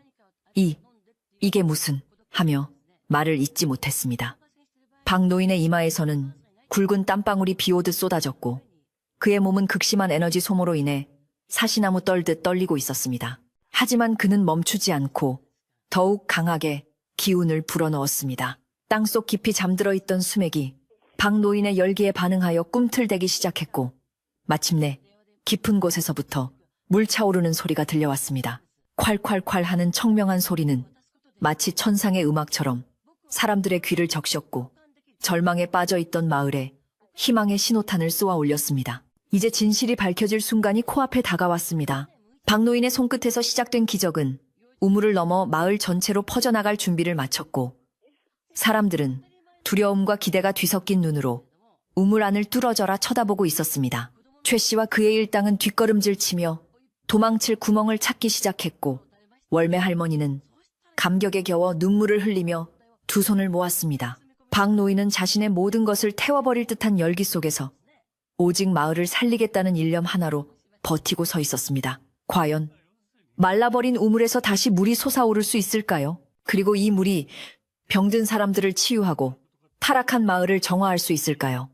이게 무슨 하며 말을 잇지 못했습니다. 박 노인의 이마에서는 굵은 땀방울이 비오듯 쏟아졌고 그의 몸은 극심한 에너지 소모로 인해 사시나무 떨듯 떨리고 있었습니다. 하지만 그는 멈추지 않고 더욱 강하게 기운을 불어넣었습니다. 땅속 깊이 잠들어 있던 수맥이 박 노인의 열기에 반응하여 꿈틀대기 시작했고 마침내 깊은 곳에서부터 물 차오르는 소리가 들려왔습니다. 콸콸콸 하는 청명한 소리는 마치 천상의 음악처럼 사람들의 귀를 적셨고 절망에 빠져있던 마을에 희망의 신호탄을 쏘아 올렸습니다. 이제 진실이 밝혀질 순간이 코앞에 다가왔습니다. 박 노인의 손끝에서 시작된 기적은 우물을 넘어 마을 전체로 퍼져나갈 준비를 마쳤고 사람들은 두려움과 기대가 뒤섞인 눈으로 우물 안을 뚫어져라 쳐다보고 있었습니다. 최 씨와 그의 일당은 뒷걸음질 치며 도망칠 구멍을 찾기 시작했고 월매 할머니는 감격에 겨워 눈물을 흘리며 두 손을 모았습니다. 박 노인은 자신의 모든 것을 태워버릴 듯한 열기 속에서 오직 마을을 살리겠다는 일념 하나로 버티고 서 있었습니다. 과연 말라버린 우물에서 다시 물이 솟아오를 수 있을까요? 그리고 이 물이 병든 사람들을 치유하고 타락한 마을을 정화할 수 있을까요?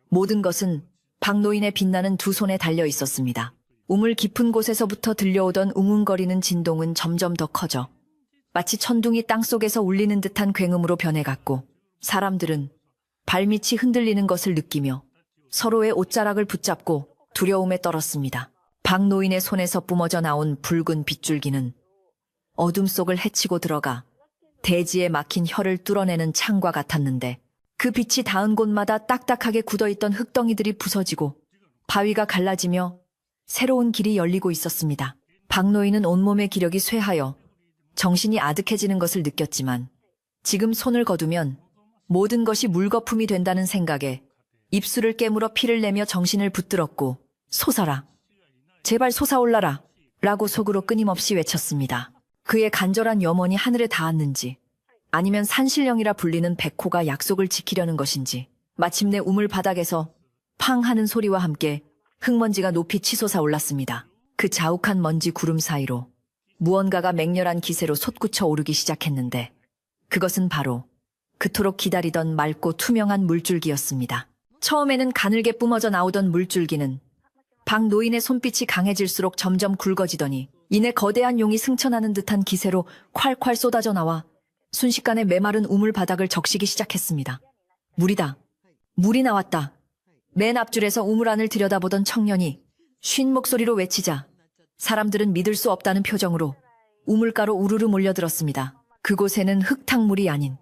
모든 것은 박 노인의 빛나는 두 손에 달려 있었습니다. 우물 깊은 곳에서부터 들려오던 웅웅거리는 진동은 점점 더 커져 마치 천둥이 땅속에서 울리는 듯한 굉음으로 변해갔고 사람들은 발밑이 흔들리는 것을 느끼며 서로의 옷자락을 붙잡고 두려움에 떨었습니다. 박 노인의 손에서 뿜어져 나온 붉은 빗줄기는 어둠 속을 헤치고 들어가 대지에 막힌 혀를 뚫어내는 창과 같았는데 그 빛이 닿은 곳마다 딱딱하게 굳어있던 흙덩이들이 부서지고 바위가 갈라지며 새로운 길이 열리고 있었습니다. 박 노인은 온몸의 기력이 쇠하여 정신이 아득해지는 것을 느꼈지만 지금 손을 거두면 모든 것이 물거품이 된다는 생각에 입술을 깨물어 피를 내며 정신을 붙들었고 솟아라. 제발 솟아올라라. 라고 속으로 끊임없이 외쳤습니다. 그의 간절한 염원이 하늘에 닿았는지 아니면 산신령이라 불리는 백호가 약속을 지키려는 것인지 마침내 우물 바닥에서 팡 하는 소리와 함께 흙먼지가 높이 치솟아 올랐습니다. 그 자욱한 먼지 구름 사이로 무언가가 맹렬한 기세로 솟구쳐 오르기 시작했는데 그것은 바로 그토록 기다리던 맑고 투명한 물줄기였습니다. 처음에는 가늘게 뿜어져 나오던 물줄기는 박 노인의 손빛이 강해질수록 점점 굵어지더니 이내 거대한 용이 승천하는 듯한 기세로 콸콸 쏟아져 나와 순식간에 메마른 우물 바닥을 적시기 시작했습니다. 물이다. 물이 나왔다. 맨 앞줄에서 우물 안을 들여다보던 청년이 쉰 목소리로 외치자 사람들은 믿을 수 없다는 표정으로 우물가로 우르르 몰려들었습니다. 그곳에는 흙탕물이 아닌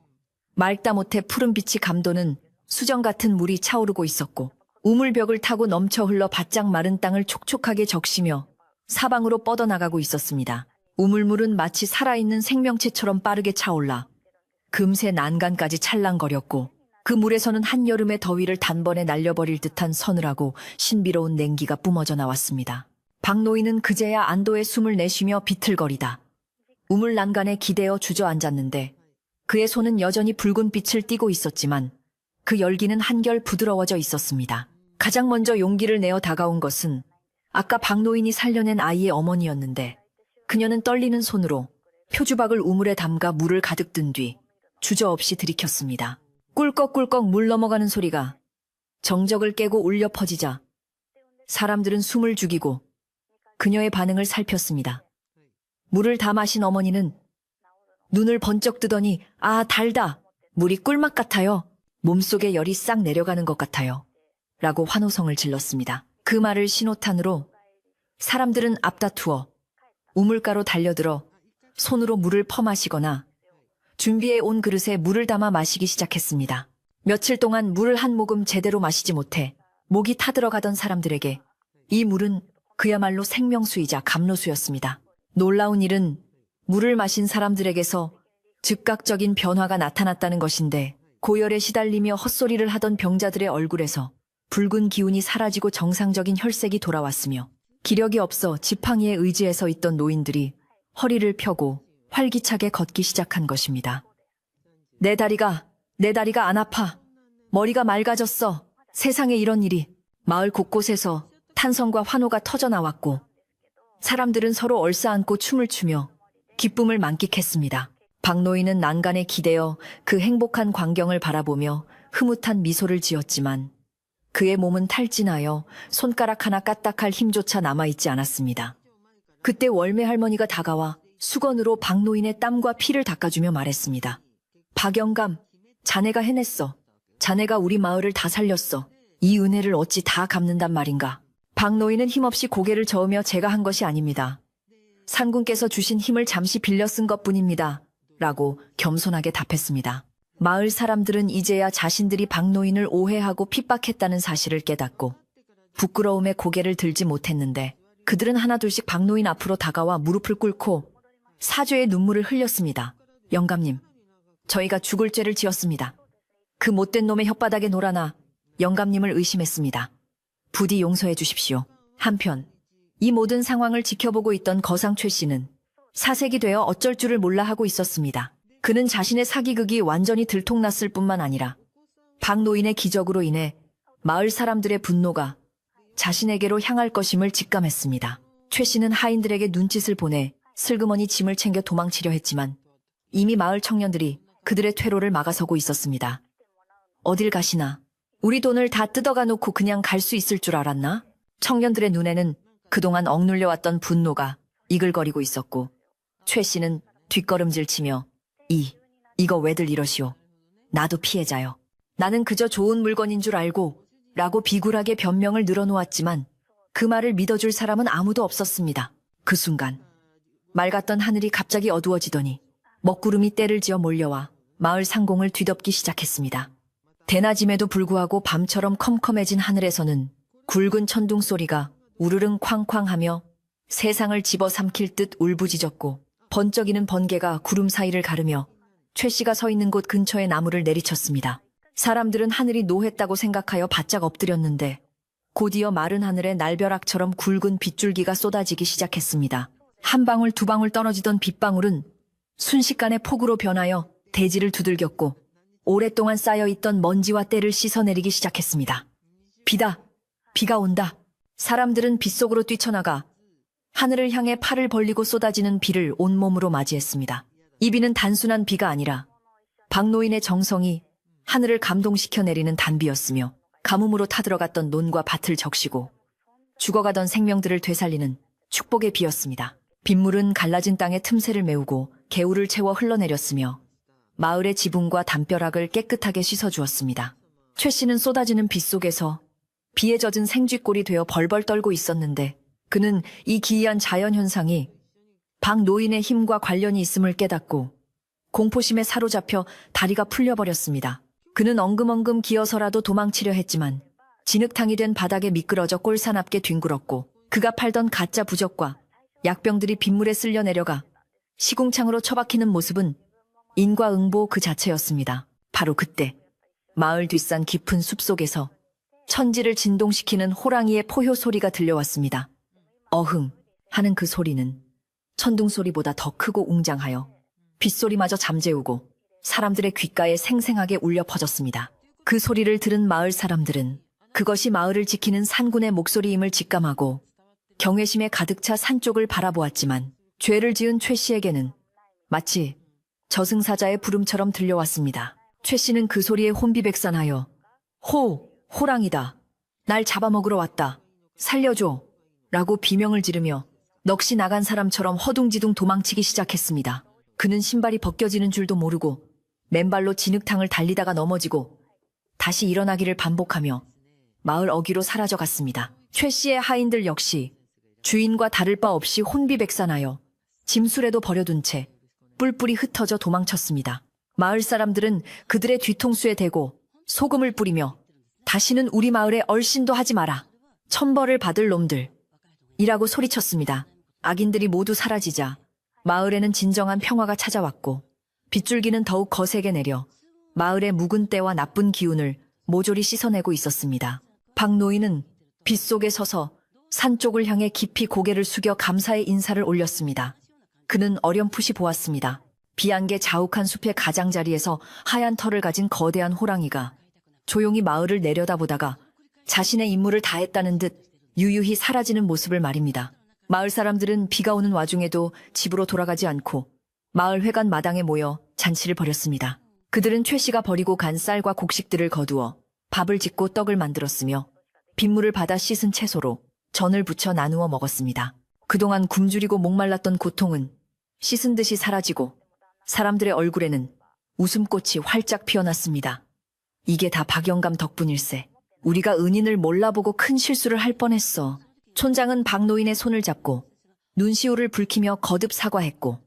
맑다 못해 푸른 빛이 감도는 수정 같은 물이 차오르고 있었고 우물벽을 타고 넘쳐 흘러 바짝 마른 땅을 촉촉하게 적시며 사방으로 뻗어나가고 있었습니다. 우물물은 마치 살아있는 생명체처럼 빠르게 차올라 금세 난간까지 찰랑거렸고 그 물에서는 한여름의 더위를 단번에 날려버릴 듯한 서늘하고 신비로운 냉기가 뿜어져 나왔습니다. 박 노인은 그제야 안도의 숨을 내쉬며 비틀거리다 우물 난간에 기대어 주저앉았는데 그의 손은 여전히 붉은 빛을 띠고 있었지만 그 열기는 한결 부드러워져 있었습니다. 가장 먼저 용기를 내어 다가온 것은 아까 박 노인이 살려낸 아이의 어머니였는데 그녀는 떨리는 손으로 표주박을 우물에 담가 물을 가득 든 뒤 주저없이 들이켰습니다. 꿀꺽꿀꺽 물 넘어가는 소리가 정적을 깨고 울려 퍼지자 사람들은 숨을 죽이고 그녀의 반응을 살폈습니다. 물을 다 마신 어머니는 눈을 번쩍 뜨더니 아 달다. 물이 꿀맛 같아요. 몸속에 열이 싹 내려가는 것 같아요. 라고 환호성을 질렀습니다. 그 말을 신호탄으로 사람들은 앞다투어 우물가로 달려들어 손으로 물을 퍼마시거나 준비해 온 그릇에 물을 담아 마시기 시작했습니다. 며칠 동안 물을 한 모금 제대로 마시지 못해 목이 타들어가던 사람들에게 이 물은 그야말로 생명수이자 감로수였습니다. 놀라운 일은 물을 마신 사람들에게서 즉각적인 변화가 나타났다는 것인데 고열에 시달리며 헛소리를 하던 병자들의 얼굴에서 붉은 기운이 사라지고 정상적인 혈색이 돌아왔으며 기력이 없어 지팡이에 의지해서 있던 노인들이 허리를 펴고 활기차게 걷기 시작한 것입니다. 내 다리가 안 아파. 머리가 맑아졌어. 세상에 이런 일이. 마을 곳곳에서 탄성과 환호가 터져 나왔고 사람들은 서로 얼싸안고 춤을 추며 기쁨을 만끽했습니다. 박 노인은 난간에 기대어 그 행복한 광경을 바라보며 흐뭇한 미소를 지었지만 그의 몸은 탈진하여 손가락 하나 까딱할 힘조차 남아있지 않았습니다. 그때 월매 할머니가 다가와 수건으로 박 노인의 땀과 피를 닦아주며 말했습니다. 박영감, 자네가 해냈어. 자네가 우리 마을을 다 살렸어. 이 은혜를 어찌 다 갚는단 말인가. 박 노인은 힘없이 고개를 저으며 제가 한 것이 아닙니다. 상군께서 주신 힘을 잠시 빌려 쓴 것뿐입니다. 라고 겸손하게 답했습니다. 마을 사람들은 이제야 자신들이 박 노인을 오해하고 핍박했다는 사실을 깨닫고 부끄러움에 고개를 들지 못했는데 그들은 하나둘씩 박 노인 앞으로 다가와 무릎을 꿇고 사죄의 눈물을 흘렸습니다. 영감님, 저희가 죽을 죄를 지었습니다. 그 못된 놈의 혓바닥에 놀아나 영감님을 의심했습니다. 부디 용서해 주십시오. 한편 이 모든 상황을 지켜보고 있던 거상 최 씨는 사색이 되어 어쩔 줄을 몰라 하고 있었습니다. 그는 자신의 사기극이 완전히 들통났을 뿐만 아니라 박 노인의 기적으로 인해 마을 사람들의 분노가 자신에게로 향할 것임을 직감했습니다. 최 씨는 하인들에게 눈짓을 보내 슬그머니 짐을 챙겨 도망치려 했지만 이미 마을 청년들이 그들의 퇴로를 막아서고 있었습니다. 어딜 가시나? 우리 돈을 다 뜯어가 놓고 그냥 갈 수 있을 줄 알았나? 청년들의 눈에는 그동안 억눌려왔던 분노가 이글거리고 있었고 최 씨는 뒷걸음질치며 이거 왜들 이러시오. 나도 피해자요. 나는 그저 좋은 물건인 줄 알고 라고 비굴하게 변명을 늘어놓았지만 그 말을 믿어줄 사람은 아무도 없었습니다. 그 순간 맑았던 하늘이 갑자기 어두워지더니 먹구름이 떼를 지어 몰려와 마을 상공을 뒤덮기 시작했습니다. 대낮임에도 불구하고 밤처럼 컴컴해진 하늘에서는 굵은 천둥 소리가 우르릉 쾅쾅하며 세상을 집어삼킬 듯 울부짖었고 번쩍이는 번개가 구름 사이를 가르며 최 씨가 서 있는 곳 근처의 나무를 내리쳤습니다. 사람들은 하늘이 노했다고 생각하여 바짝 엎드렸는데 곧이어 마른 하늘에 날벼락처럼 굵은 빗줄기가 쏟아지기 시작했습니다. 한 방울 두 방울 떨어지던 빗방울은 순식간에 폭우로 변하여 대지를 두들겼고 오랫동안 쌓여있던 먼지와 때를 씻어내리기 시작했습니다. 비다! 비가 온다! 사람들은 빗속으로 뛰쳐나가 하늘을 향해 팔을 벌리고 쏟아지는 비를 온몸으로 맞이했습니다. 이 비는 단순한 비가 아니라 박노인의 정성이 하늘을 감동시켜 내리는 단비였으며 가뭄으로 타들어갔던 논과 밭을 적시고 죽어가던 생명들을 되살리는 축복의 비였습니다. 빗물은 갈라진 땅의 틈새를 메우고 개울을 채워 흘러내렸으며 마을의 지붕과 담벼락을 깨끗하게 씻어주었습니다. 최 씨는 쏟아지는 빗 속에서 비에 젖은 생쥐꼴이 되어 벌벌 떨고 있었는데 그는 이 기이한 자연현상이 박노인의 힘과 관련이 있음을 깨닫고 공포심에 사로잡혀 다리가 풀려버렸습니다. 그는 엉금엉금 기어서라도 도망치려 했지만 진흙탕이 된 바닥에 미끄러져 꼴사납게 뒹굴었고 그가 팔던 가짜 부적과 약병들이 빗물에 쓸려 내려가 시궁창으로 처박히는 모습은 인과응보 그 자체였습니다. 바로 그때 마을 뒷산 깊은 숲속에서 천지를 진동시키는 호랑이의 포효 소리가 들려왔습니다. 어흥 하는 그 소리는 천둥 소리보다 더 크고 웅장하여 빗소리마저 잠재우고 사람들의 귓가에 생생하게 울려 퍼졌습니다. 그 소리를 들은 마을 사람들은 그것이 마을을 지키는 산군의 목소리임을 직감하고 경외심에 가득 차 산 쪽을 바라보았지만 죄를 지은 최 씨에게는 마치 저승사자의 부름처럼 들려왔습니다. 최 씨는 그 소리에 혼비백산하여 호랑이다. 날 잡아먹으러 왔다. 살려줘. 라고 비명을 지르며 넋이 나간 사람처럼 허둥지둥 도망치기 시작했습니다. 그는 신발이 벗겨지는 줄도 모르고 맨발로 진흙탕을 달리다가 넘어지고 다시 일어나기를 반복하며 마을 어귀로 사라져갔습니다. 최 씨의 하인들 역시 주인과 다를 바 없이 혼비백산하여 짐술에도 버려둔 채 뿔뿔이 흩어져 도망쳤습니다. 마을 사람들은 그들의 뒤통수에 대고 소금을 뿌리며 다시는 우리 마을에 얼씬도 하지 마라. 천벌을 받을 놈들. 이라고 소리쳤습니다. 악인들이 모두 사라지자 마을에는 진정한 평화가 찾아왔고 빗줄기는 더욱 거세게 내려 마을의 묵은 때와 나쁜 기운을 모조리 씻어내고 있었습니다. 박노인은 빗속에 서서 산 쪽을 향해 깊이 고개를 숙여 감사의 인사를 올렸습니다. 그는 어렴풋이 보았습니다. 비안개 자욱한 숲의 가장자리에서 하얀 털을 가진 거대한 호랑이가 조용히 마을을 내려다보다가 자신의 임무를 다했다는 듯 유유히 사라지는 모습을 말입니다. 마을 사람들은 비가 오는 와중에도 집으로 돌아가지 않고 마을 회관 마당에 모여 잔치를 벌였습니다. 그들은 최 씨가 버리고 간 쌀과 곡식들을 거두어 밥을 짓고 떡을 만들었으며 빗물을 받아 씻은 채소로 전을 부쳐 나누어 먹었습니다. 그동안 굶주리고 목말랐던 고통은 씻은 듯이 사라지고 사람들의 얼굴에는 웃음꽃이 활짝 피어났습니다. 이게 다 박영감 덕분일세. 우리가 은인을 몰라보고 큰 실수를 할 뻔했어. 촌장은 박노인의 손을 잡고 눈시울을 붉히며 거듭 사과했고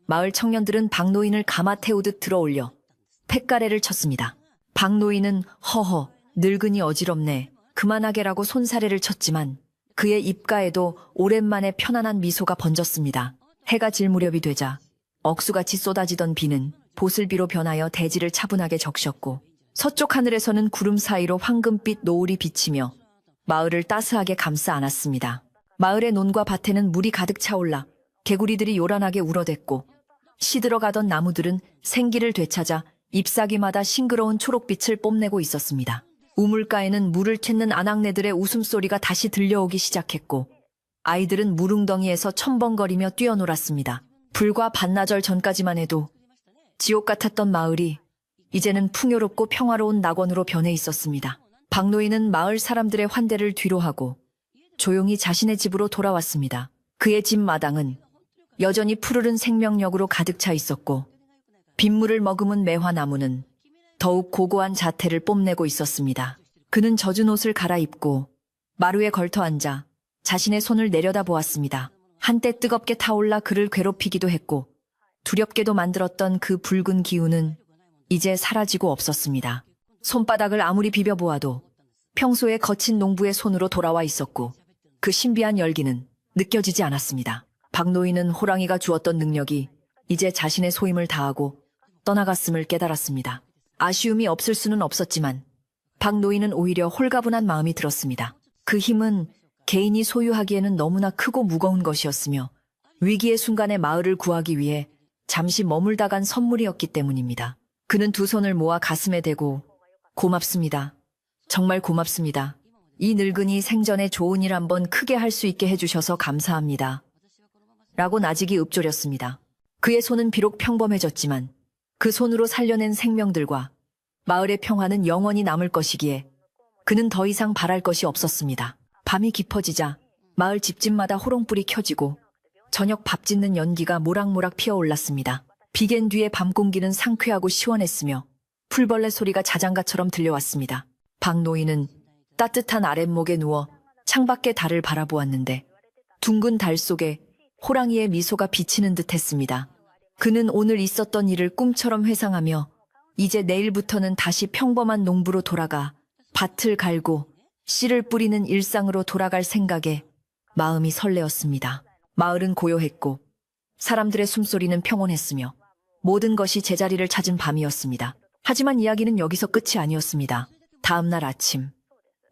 마을 청년들은 박노인을 가마 태우듯 들어올려 팻가래를 쳤습니다. 박노인은 허허 늙으니 어지럽네 그만하게라고 손사래를 쳤지만 그의 입가에도 오랜만에 편안한 미소가 번졌습니다. 해가 질 무렵이 되자 억수같이 쏟아지던 비는 보슬비로 변하여 대지를 차분하게 적셨고 서쪽 하늘에서는 구름 사이로 황금빛 노을이 비치며 마을을 따스하게 감싸 안았습니다. 마을의 논과 밭에는 물이 가득 차올라 개구리들이 요란하게 울어댔고 시들어가던 나무들은 생기를 되찾아 잎사귀마다 싱그러운 초록빛을 뽐내고 있었습니다. 우물가에는 물을 챈는 아낙네들의 웃음소리가 다시 들려오기 시작했고 아이들은 물웅덩이에서 첨벙거리며 뛰어놀았습니다. 불과 반나절 전까지만 해도 지옥 같았던 마을이 이제는 풍요롭고 평화로운 낙원으로 변해 있었습니다. 박노인은 마을 사람들의 환대를 뒤로하고 조용히 자신의 집으로 돌아왔습니다. 그의 집 마당은 여전히 푸르른 생명력으로 가득 차 있었고 빗물을 머금은 매화나무는 더욱 고고한 자태를 뽐내고 있었습니다. 그는 젖은 옷을 갈아입고 마루에 걸터 앉아 자신의 손을 내려다보았습니다. 한때 뜨겁게 타올라 그를 괴롭히기도 했고 두렵게도 만들었던 그 붉은 기운은 이제 사라지고 없었습니다. 손바닥을 아무리 비벼보아도 평소에 거친 농부의 손으로 돌아와 있었고 그 신비한 열기는 느껴지지 않았습니다. 박노인은 호랑이가 주었던 능력이 이제 자신의 소임을 다하고 떠나갔음을 깨달았습니다. 아쉬움이 없을 수는 없었지만 박노인은 오히려 홀가분한 마음이 들었습니다. 그 힘은 개인이 소유하기에는 너무나 크고 무거운 것이었으며 위기의 순간에 마을을 구하기 위해 잠시 머물다 간 선물이었기 때문입니다. 그는 두 손을 모아 가슴에 대고 고맙습니다. 정말 고맙습니다. 이 늙은이 생전에 좋은 일 한번 크게 할 수 있게 해주셔서 감사합니다. 라고 나직이 읊조렸습니다. 그의 손은 비록 평범해졌지만 그 손으로 살려낸 생명들과 마을의 평화는 영원히 남을 것이기에 그는 더 이상 바랄 것이 없었습니다. 밤이 깊어지자 마을 집집마다 호롱불이 켜지고 저녁 밥 짓는 연기가 모락모락 피어올랐습니다. 비갠 뒤에 밤 공기는 상쾌하고 시원했으며 풀벌레 소리가 자장가처럼 들려왔습니다. 박노인은 따뜻한 아랫목에 누워 창밖의 달을 바라보았는데 둥근 달 속에 호랑이의 미소가 비치는 듯 했습니다. 그는 오늘 있었던 일을 꿈처럼 회상하며 이제 내일부터는 다시 평범한 농부로 돌아가 밭을 갈고 씨를 뿌리는 일상으로 돌아갈 생각에 마음이 설레었습니다. 마을은 고요했고 사람들의 숨소리는 평온했으며 모든 것이 제자리를 찾은 밤이었습니다. 하지만 이야기는 여기서 끝이 아니었습니다. 다음 날 아침,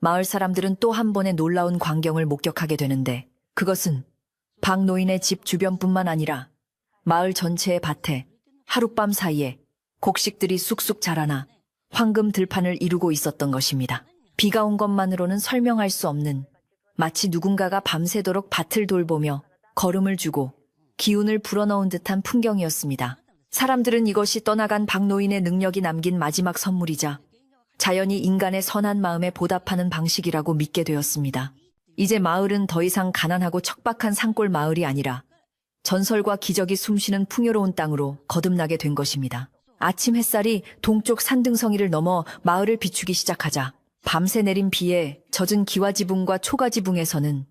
마을 사람들은 또 한 번의 놀라운 광경을 목격하게 되는데 그것은 박노인의 집 주변뿐만 아니라 마을 전체의 밭에 하룻밤 사이에 곡식들이 쑥쑥 자라나 황금 들판을 이루고 있었던 것입니다. 비가 온 것만으로는 설명할 수 없는 마치 누군가가 밤새도록 밭을 돌보며 걸음을 주고 기운을 불어넣은 듯한 풍경이었습니다. 사람들은 이것이 떠나간 박노인의 능력이 남긴 마지막 선물이자 자연이 인간의 선한 마음에 보답하는 방식이라고 믿게 되었습니다. 이제 마을은 더 이상 가난하고 척박한 산골 마을이 아니라 전설과 기적이 숨쉬는 풍요로운 땅으로 거듭나게 된 것입니다. 아침 햇살이 동쪽 산등성이를 넘어 마을을 비추기 시작하자 밤새 내린 비에 젖은 기와지붕과 초가지붕에서는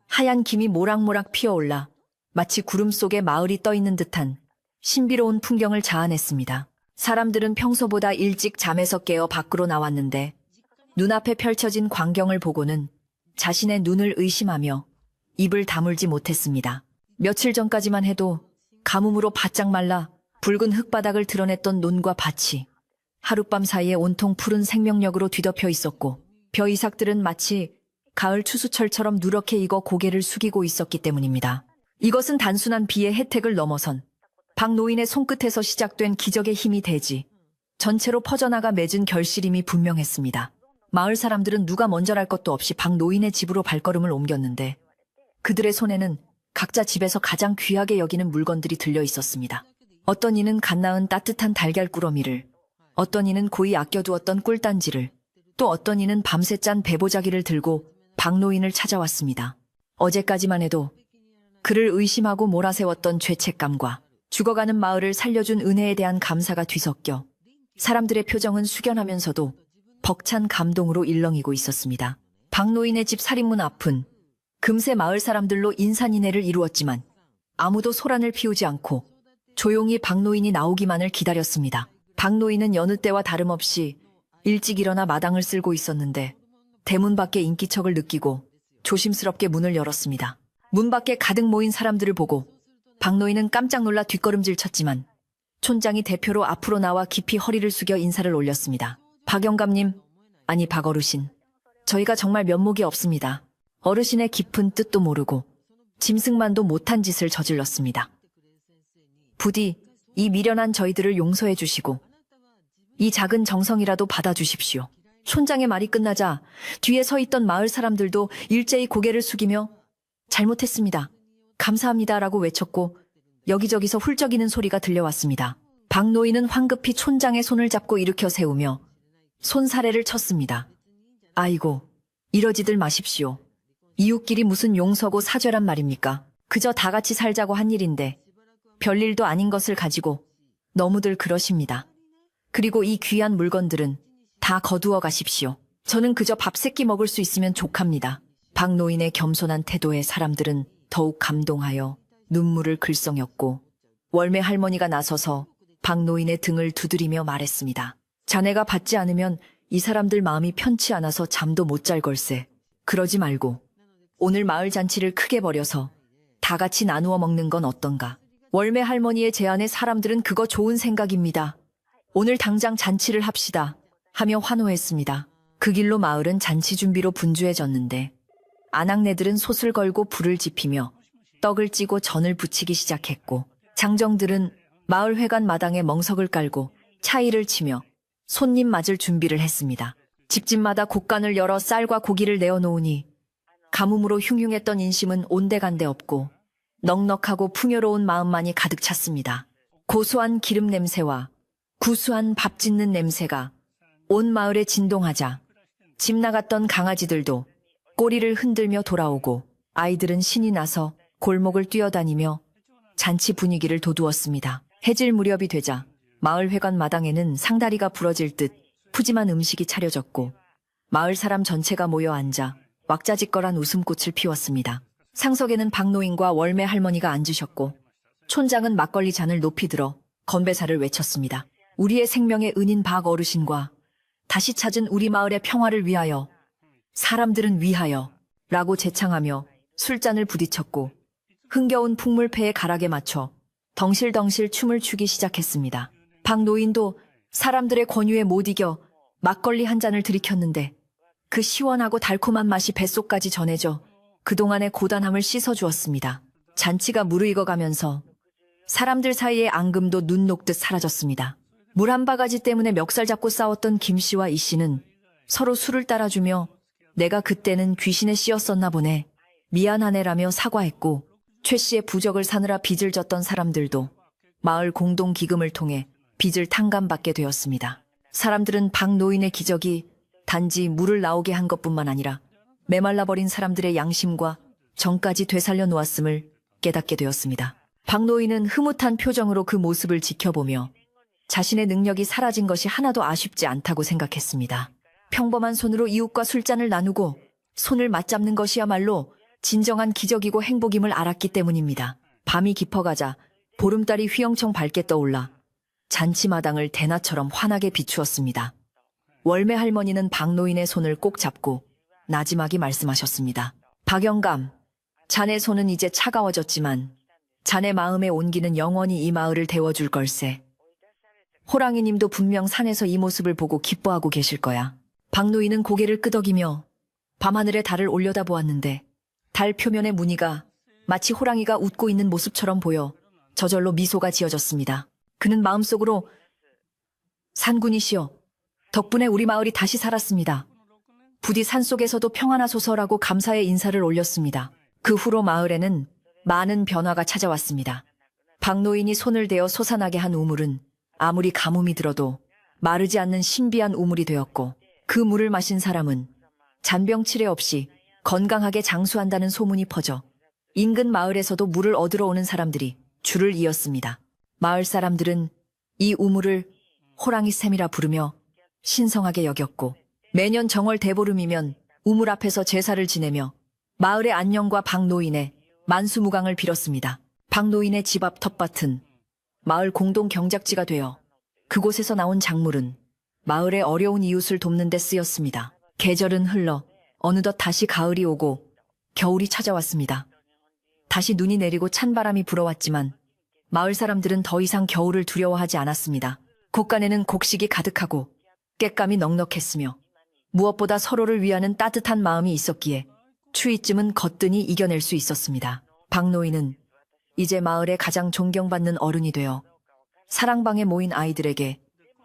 하얀 김이 모락모락 피어올라 마치 구름 속에 마을이 떠있는 듯한 신비로운 풍경을 자아냈습니다. 사람들은 평소보다 일찍 잠에서 깨어 밖으로 나왔는데 눈앞에 펼쳐진 광경을 보고는 자신의 눈을 의심하며 입을 다물지 못했습니다. 며칠 전까지만 해도 가뭄으로 바짝 말라 붉은 흙바닥을 드러냈던 논과 밭이 하룻밤 사이에 온통 푸른 생명력으로 뒤덮여 있었고 벼이삭들은 마치 가을 추수철처럼 누렇게 익어 고개를 숙이고 있었기 때문입니다. 이것은 단순한 비의 혜택을 넘어선 박노인의 손끝에서 시작된 기적의 힘이 되지 전체로 퍼져나가 맺은 결실임이 분명했습니다. 마을 사람들은 누가 먼저랄 것도 없이 박노인의 집으로 발걸음을 옮겼는데 그들의 손에는 각자 집에서 가장 귀하게 여기는 물건들이 들려 있었습니다. 어떤 이는 갓 낳은 따뜻한 달걀 꾸러미를, 어떤 이는 고이 아껴두었던 꿀단지를, 또 어떤 이는 밤새 짠 배보자기를 들고 박노인을 찾아왔습니다. 어제까지만 해도 그를 의심하고 몰아세웠던 죄책감과 죽어가는 마을을 살려준 은혜에 대한 감사가 뒤섞여 사람들의 표정은 숙연하면서도 벅찬 감동으로 일렁이고 있었습니다. 박노인의 집 살인문 앞은 금세 마을 사람들로 인산인해를 이루었지만 아무도 소란을 피우지 않고 조용히 박노인이 나오기만을 기다렸습니다. 박노인은 여느 때와 다름없이 일찍 일어나 마당을 쓸고 있었는데 대문 밖에 인기척을 느끼고 조심스럽게 문을 열었습니다. 문 밖에 가득 모인 사람들을 보고 박노인은 깜짝 놀라 뒷걸음질 쳤지만 촌장이 대표로 앞으로 나와 깊이 허리를 숙여 인사를 올렸습니다. 박 영감님, 아니 박 어르신, 저희가 정말 면목이 없습니다. 어르신의 깊은 뜻도 모르고 짐승만도 못한 짓을 저질렀습니다. 부디 이 미련한 저희들을 용서해 주시고 이 작은 정성이라도 받아주십시오. 촌장의 말이 끝나자 뒤에 서 있던 마을 사람들도 일제히 고개를 숙이며 잘못했습니다. 감사합니다라고 외쳤고 여기저기서 훌쩍이는 소리가 들려왔습니다. 박노인은 황급히 촌장의 손을 잡고 일으켜 세우며 손사래를 쳤습니다. 아이고, 이러지들 마십시오. 이웃끼리 무슨 용서고 사죄란 말입니까? 그저 다 같이 살자고 한 일인데 별일도 아닌 것을 가지고 너무들 그러십니다. 그리고 이 귀한 물건들은 다 거두어 가십시오. 저는 그저 밥 세 끼 먹을 수 있으면 족합니다. 박노인의 겸손한 태도에 사람들은 더욱 감동하여 눈물을 글썽였고 월매 할머니가 나서서 박노인의 등을 두드리며 말했습니다. 자네가 받지 않으면 이 사람들 마음이 편치 않아서 잠도 못 잘 걸세. 그러지 말고 오늘 마을 잔치를 크게 벌여서 다 같이 나누어 먹는 건 어떤가? 월매 할머니의 제안에 사람들은 그거 좋은 생각입니다. 오늘 당장 잔치를 합시다. 하며 환호했습니다. 그 길로 마을은 잔치 준비로 분주해졌는데 아낙네들은 솥을 걸고 불을 지피며 떡을 찌고 전을 부치기 시작했고 장정들은 마을 회관 마당에 멍석을 깔고 차이를 치며 손님 맞을 준비를 했습니다. 집집마다 곡간을 열어 쌀과 고기를 내어놓으니 가뭄으로 흉흉했던 인심은 온데간데 없고 넉넉하고 풍요로운 마음만이 가득 찼습니다. 고소한 기름 냄새와 구수한 밥 짓는 냄새가 온 마을에 진동하자 집 나갔던 강아지들도 꼬리를 흔들며 돌아오고 아이들은 신이 나서 골목을 뛰어다니며 잔치 분위기를 돋우었습니다. 해질 무렵이 되자 마을 회관 마당에는 상다리가 부러질 듯 푸짐한 음식이 차려졌고 마을 사람 전체가 모여 앉아 왁자지껄한 웃음꽃을 피웠습니다. 상석에는 박노인과 월매 할머니가 앉으셨고 촌장은 막걸리 잔을 높이 들어 건배사를 외쳤습니다. 우리의 생명의 은인 박 어르신과 다시 찾은 우리 마을의 평화를 위하여, 사람들은 위하여 라고 제창하며 술잔을 부딪혔고 흥겨운 풍물패의 가락에 맞춰 덩실덩실 춤을 추기 시작했습니다. 박노인도 사람들의 권유에 못 이겨 막걸리 한 잔을 들이켰는데 그 시원하고 달콤한 맛이 뱃속까지 전해져 그동안의 고단함을 씻어주었습니다. 잔치가 무르익어가면서 사람들 사이의 앙금도 눈 녹듯 사라졌습니다. 물 한 바가지 때문에 멱살 잡고 싸웠던 김 씨와 이 씨는 서로 술을 따라주며 내가 그때는 귀신에 씌었었나 보네, 미안하네라며 사과했고 최 씨의 부적을 사느라 빚을 졌던 사람들도 마을 공동 기금을 통해 빚을 탕감받게 되었습니다. 사람들은 박노인의 기적이 단지 물을 나오게 한 것뿐만 아니라 메말라버린 사람들의 양심과 정까지 되살려 놓았음을 깨닫게 되었습니다. 박노인은 흐뭇한 표정으로 그 모습을 지켜보며 자신의 능력이 사라진 것이 하나도 아쉽지 않다고 생각했습니다. 평범한 손으로 이웃과 술잔을 나누고 손을 맞잡는 것이야말로 진정한 기적이고 행복임을 알았기 때문입니다. 밤이 깊어가자 보름달이 휘영청 밝게 떠올라 잔치마당을 대낮처럼 환하게 비추었습니다. 월매 할머니는 박노인의 손을 꼭 잡고 나지막이 말씀하셨습니다. 박영감, 자네 손은 이제 차가워졌지만 자네 마음의 온기는 영원히 이 마을을 데워줄 걸세. 호랑이님도 분명 산에서 이 모습을 보고 기뻐하고 계실 거야. 박노인은 고개를 끄덕이며 밤하늘에 달을 올려다보았는데 달 표면의 무늬가 마치 호랑이가 웃고 있는 모습처럼 보여 저절로 미소가 지어졌습니다. 그는 마음속으로 산군이시여, 덕분에 우리 마을이 다시 살았습니다. 부디 산속에서도 평안하소서라고 감사의 인사를 올렸습니다. 그 후로 마을에는 많은 변화가 찾아왔습니다. 박노인이 손을 대어 솟아나게 한 우물은 아무리 가뭄이 들어도 마르지 않는 신비한 우물이 되었고 그 물을 마신 사람은 잔병치레 없이 건강하게 장수한다는 소문이 퍼져 인근 마을에서도 물을 얻으러 오는 사람들이 줄을 이었습니다. 마을 사람들은 이 우물을 호랑이샘이라 부르며 신성하게 여겼고 매년 정월 대보름이면 우물 앞에서 제사를 지내며 마을의 안녕과 박노인의 만수무강을 빌었습니다. 박노인의 집 앞 텃밭은 마을 공동 경작지가 되어 그곳에서 나온 작물은 마을의 어려운 이웃을 돕는 데 쓰였습니다. 계절은 흘러 어느덧 다시 가을이 오고 겨울이 찾아왔습니다. 다시 눈이 내리고 찬바람이 불어왔지만 마을 사람들은 더 이상 겨울을 두려워하지 않았습니다. 곳간에는 곡식이 가득하고 곶감이 넉넉했으며 무엇보다 서로를 위하는 따뜻한 마음이 있었기에 추위쯤은 거뜬히 이겨낼 수 있었습니다. 박노인은 이제 마을의 가장 존경받는 어른이 되어 사랑방에 모인 아이들에게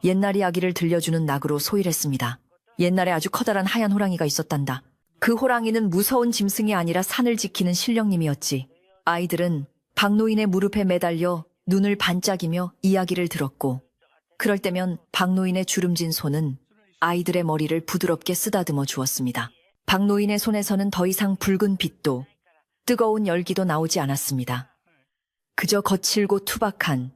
옛날 이야기를 들려주는 낙으로 소일했습니다. 옛날에 아주 커다란 하얀 호랑이가 있었단다. 그 호랑이는 무서운 짐승이 아니라 산을 지키는 신령님이었지. 아이들은 박노인의 무릎에 매달려 눈을 반짝이며 이야기를 들었고 그럴 때면 박노인의 주름진 손은 아이들의 머리를 부드럽게 쓰다듬어 주었습니다. 박노인의 손에서는 더 이상 붉은 빛도 뜨거운 열기도 나오지 않았습니다. 그저 거칠고 투박한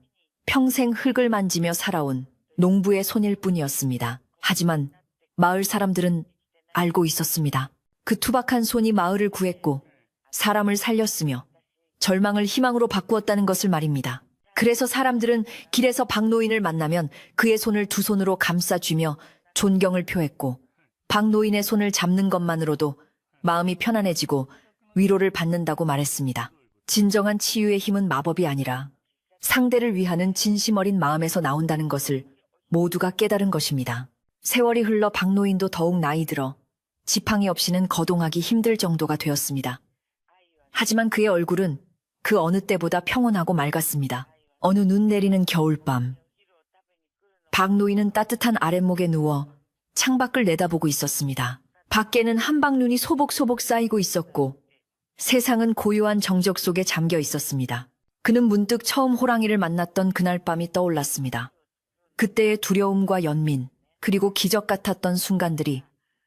평생 흙을 만지며 살아온 농부의 손일 뿐이었습니다. 하지만 마을 사람들은 알고 있었습니다. 그 투박한 손이 마을을 구했고 사람을 살렸으며 절망을 희망으로 바꾸었다는 것을 말입니다. 그래서 사람들은 길에서 박노인을 만나면 그의 손을 두 손으로 감싸쥐며 존경을 표했고 박노인의 손을 잡는 것만으로도 마음이 편안해지고 위로를 받는다고 말했습니다. 진정한 치유의 힘은 마법이 아니라 상대를 위하는 진심 어린 마음에서 나온다는 것을 모두가 깨달은 것입니다. 세월이 흘러 박노인도 더욱 나이 들어 지팡이 없이는 거동하기 힘들 정도가 되었습니다. 하지만 그의 얼굴은 그 어느 때보다 평온하고 맑았습니다. 어느 눈 내리는 겨울밤, 박노인은 따뜻한 아랫목에 누워 창밖을 내다보고 있었습니다. 밖에는 한방눈이 소복소복 쌓이고 있었고 세상은 고요한 정적 속에 잠겨 있었습니다. 그는 문득 처음 호랑이를 만났던 그날 밤이 떠올랐습니다. 그때의 두려움과 연민, 그리고 기적 같았던 순간들이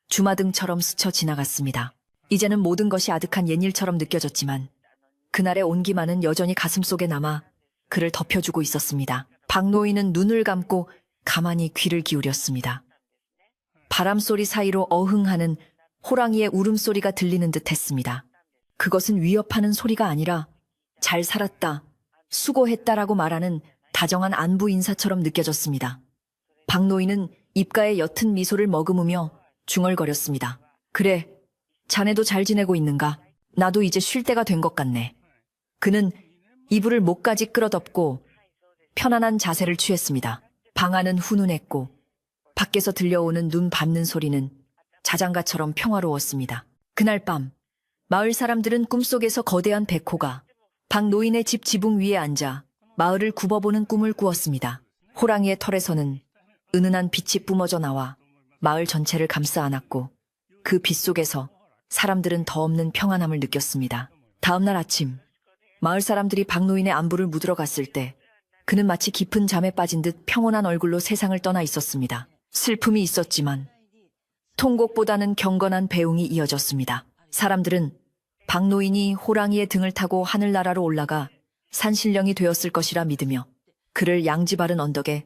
주마등처럼 스쳐 지나갔습니다. 이제는 모든 것이 아득한 옛일처럼 느껴졌지만 그날의 온기만은 여전히 가슴속에 남아 그를 덮여주고 있었습니다. 박노인은 눈을 감고 가만히 귀를 기울였습니다. 바람소리 사이로 어흥하는 호랑이의 울음소리가 들리는 듯 했습니다. 그것은 위협하는 소리가 아니라 잘 살았다, 수고했다라고 말하는 다정한 안부 인사처럼 느껴졌습니다. 박노인은 입가에 옅은 미소를 머금으며 중얼거렸습니다. 그래, 자네도 잘 지내고 있는가? 나도 이제 쉴 때가 된 것 같네. 그는 이불을 목까지 끌어덮고 편안한 자세를 취했습니다. 방 안은 훈훈했고 밖에서 들려오는 눈 밟는 소리는 자장가처럼 평화로웠습니다. 그날 밤 마을 사람들은 꿈속에서 거대한 백호가 박노인의 집 지붕 위에 앉아 마을을 굽어보는 꿈을 꾸었습니다. 호랑이의 털에서는 은은한 빛이 뿜어져 나와 마을 전체를 감싸 안았고 그 빛 속에서 사람들은 더 없는 평안함을 느꼈습니다. 다음 날 아침 마을 사람들이 박노인의 안부를 묻으러 갔을 때 그는 마치 깊은 잠에 빠진 듯 평온한 얼굴로 세상을 떠나 있었습니다. 슬픔이 있었지만 통곡보다는 경건한 배웅이 이어졌습니다. 사람들은 박노인이 호랑이의 등을 타고 하늘나라로 올라가 산신령이 되었을 것이라 믿으며 그를 양지 바른 언덕에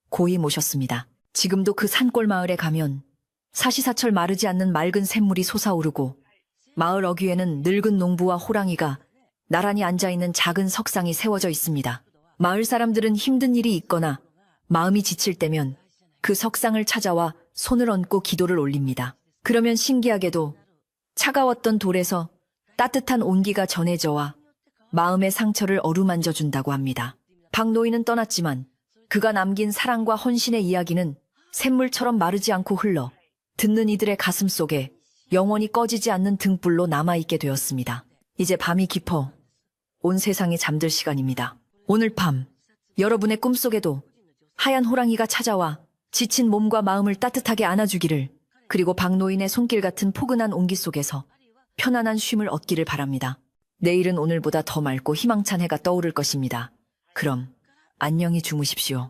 고이 모셨습니다. 지금도 그 산골 마을에 가면 사시사철 마르지 않는 맑은 샘물이 솟아오르고 마을 어귀에는 늙은 농부와 호랑이가 나란히 앉아있는 작은 석상이 세워져 있습니다. 마을 사람들은 힘든 일이 있거나 마음이 지칠 때면 그 석상을 찾아와 손을 얹고 기도를 올립니다. 그러면 신기하게도 차가웠던 돌에서 따뜻한 온기가 전해져와 마음의 상처를 어루만져 준다고 합니다. 박노인은 떠났지만 그가 남긴 사랑과 헌신의 이야기는 샘물처럼 마르지 않고 흘러 듣는 이들의 가슴 속에 영원히 꺼지지 않는 등불로 남아있게 되었습니다. 이제 밤이 깊어 온 세상이 잠들 시간입니다. 오늘 밤 여러분의 꿈속에도 하얀 호랑이가 찾아와 지친 몸과 마음을 따뜻하게 안아주기를, 그리고 박노인의 손길 같은 포근한 온기 속에서 편안한 쉼을 얻기를 바랍니다. 내일은 오늘보다 더 맑고 희망찬 해가 떠오를 것입니다. 그럼 안녕히 주무십시오.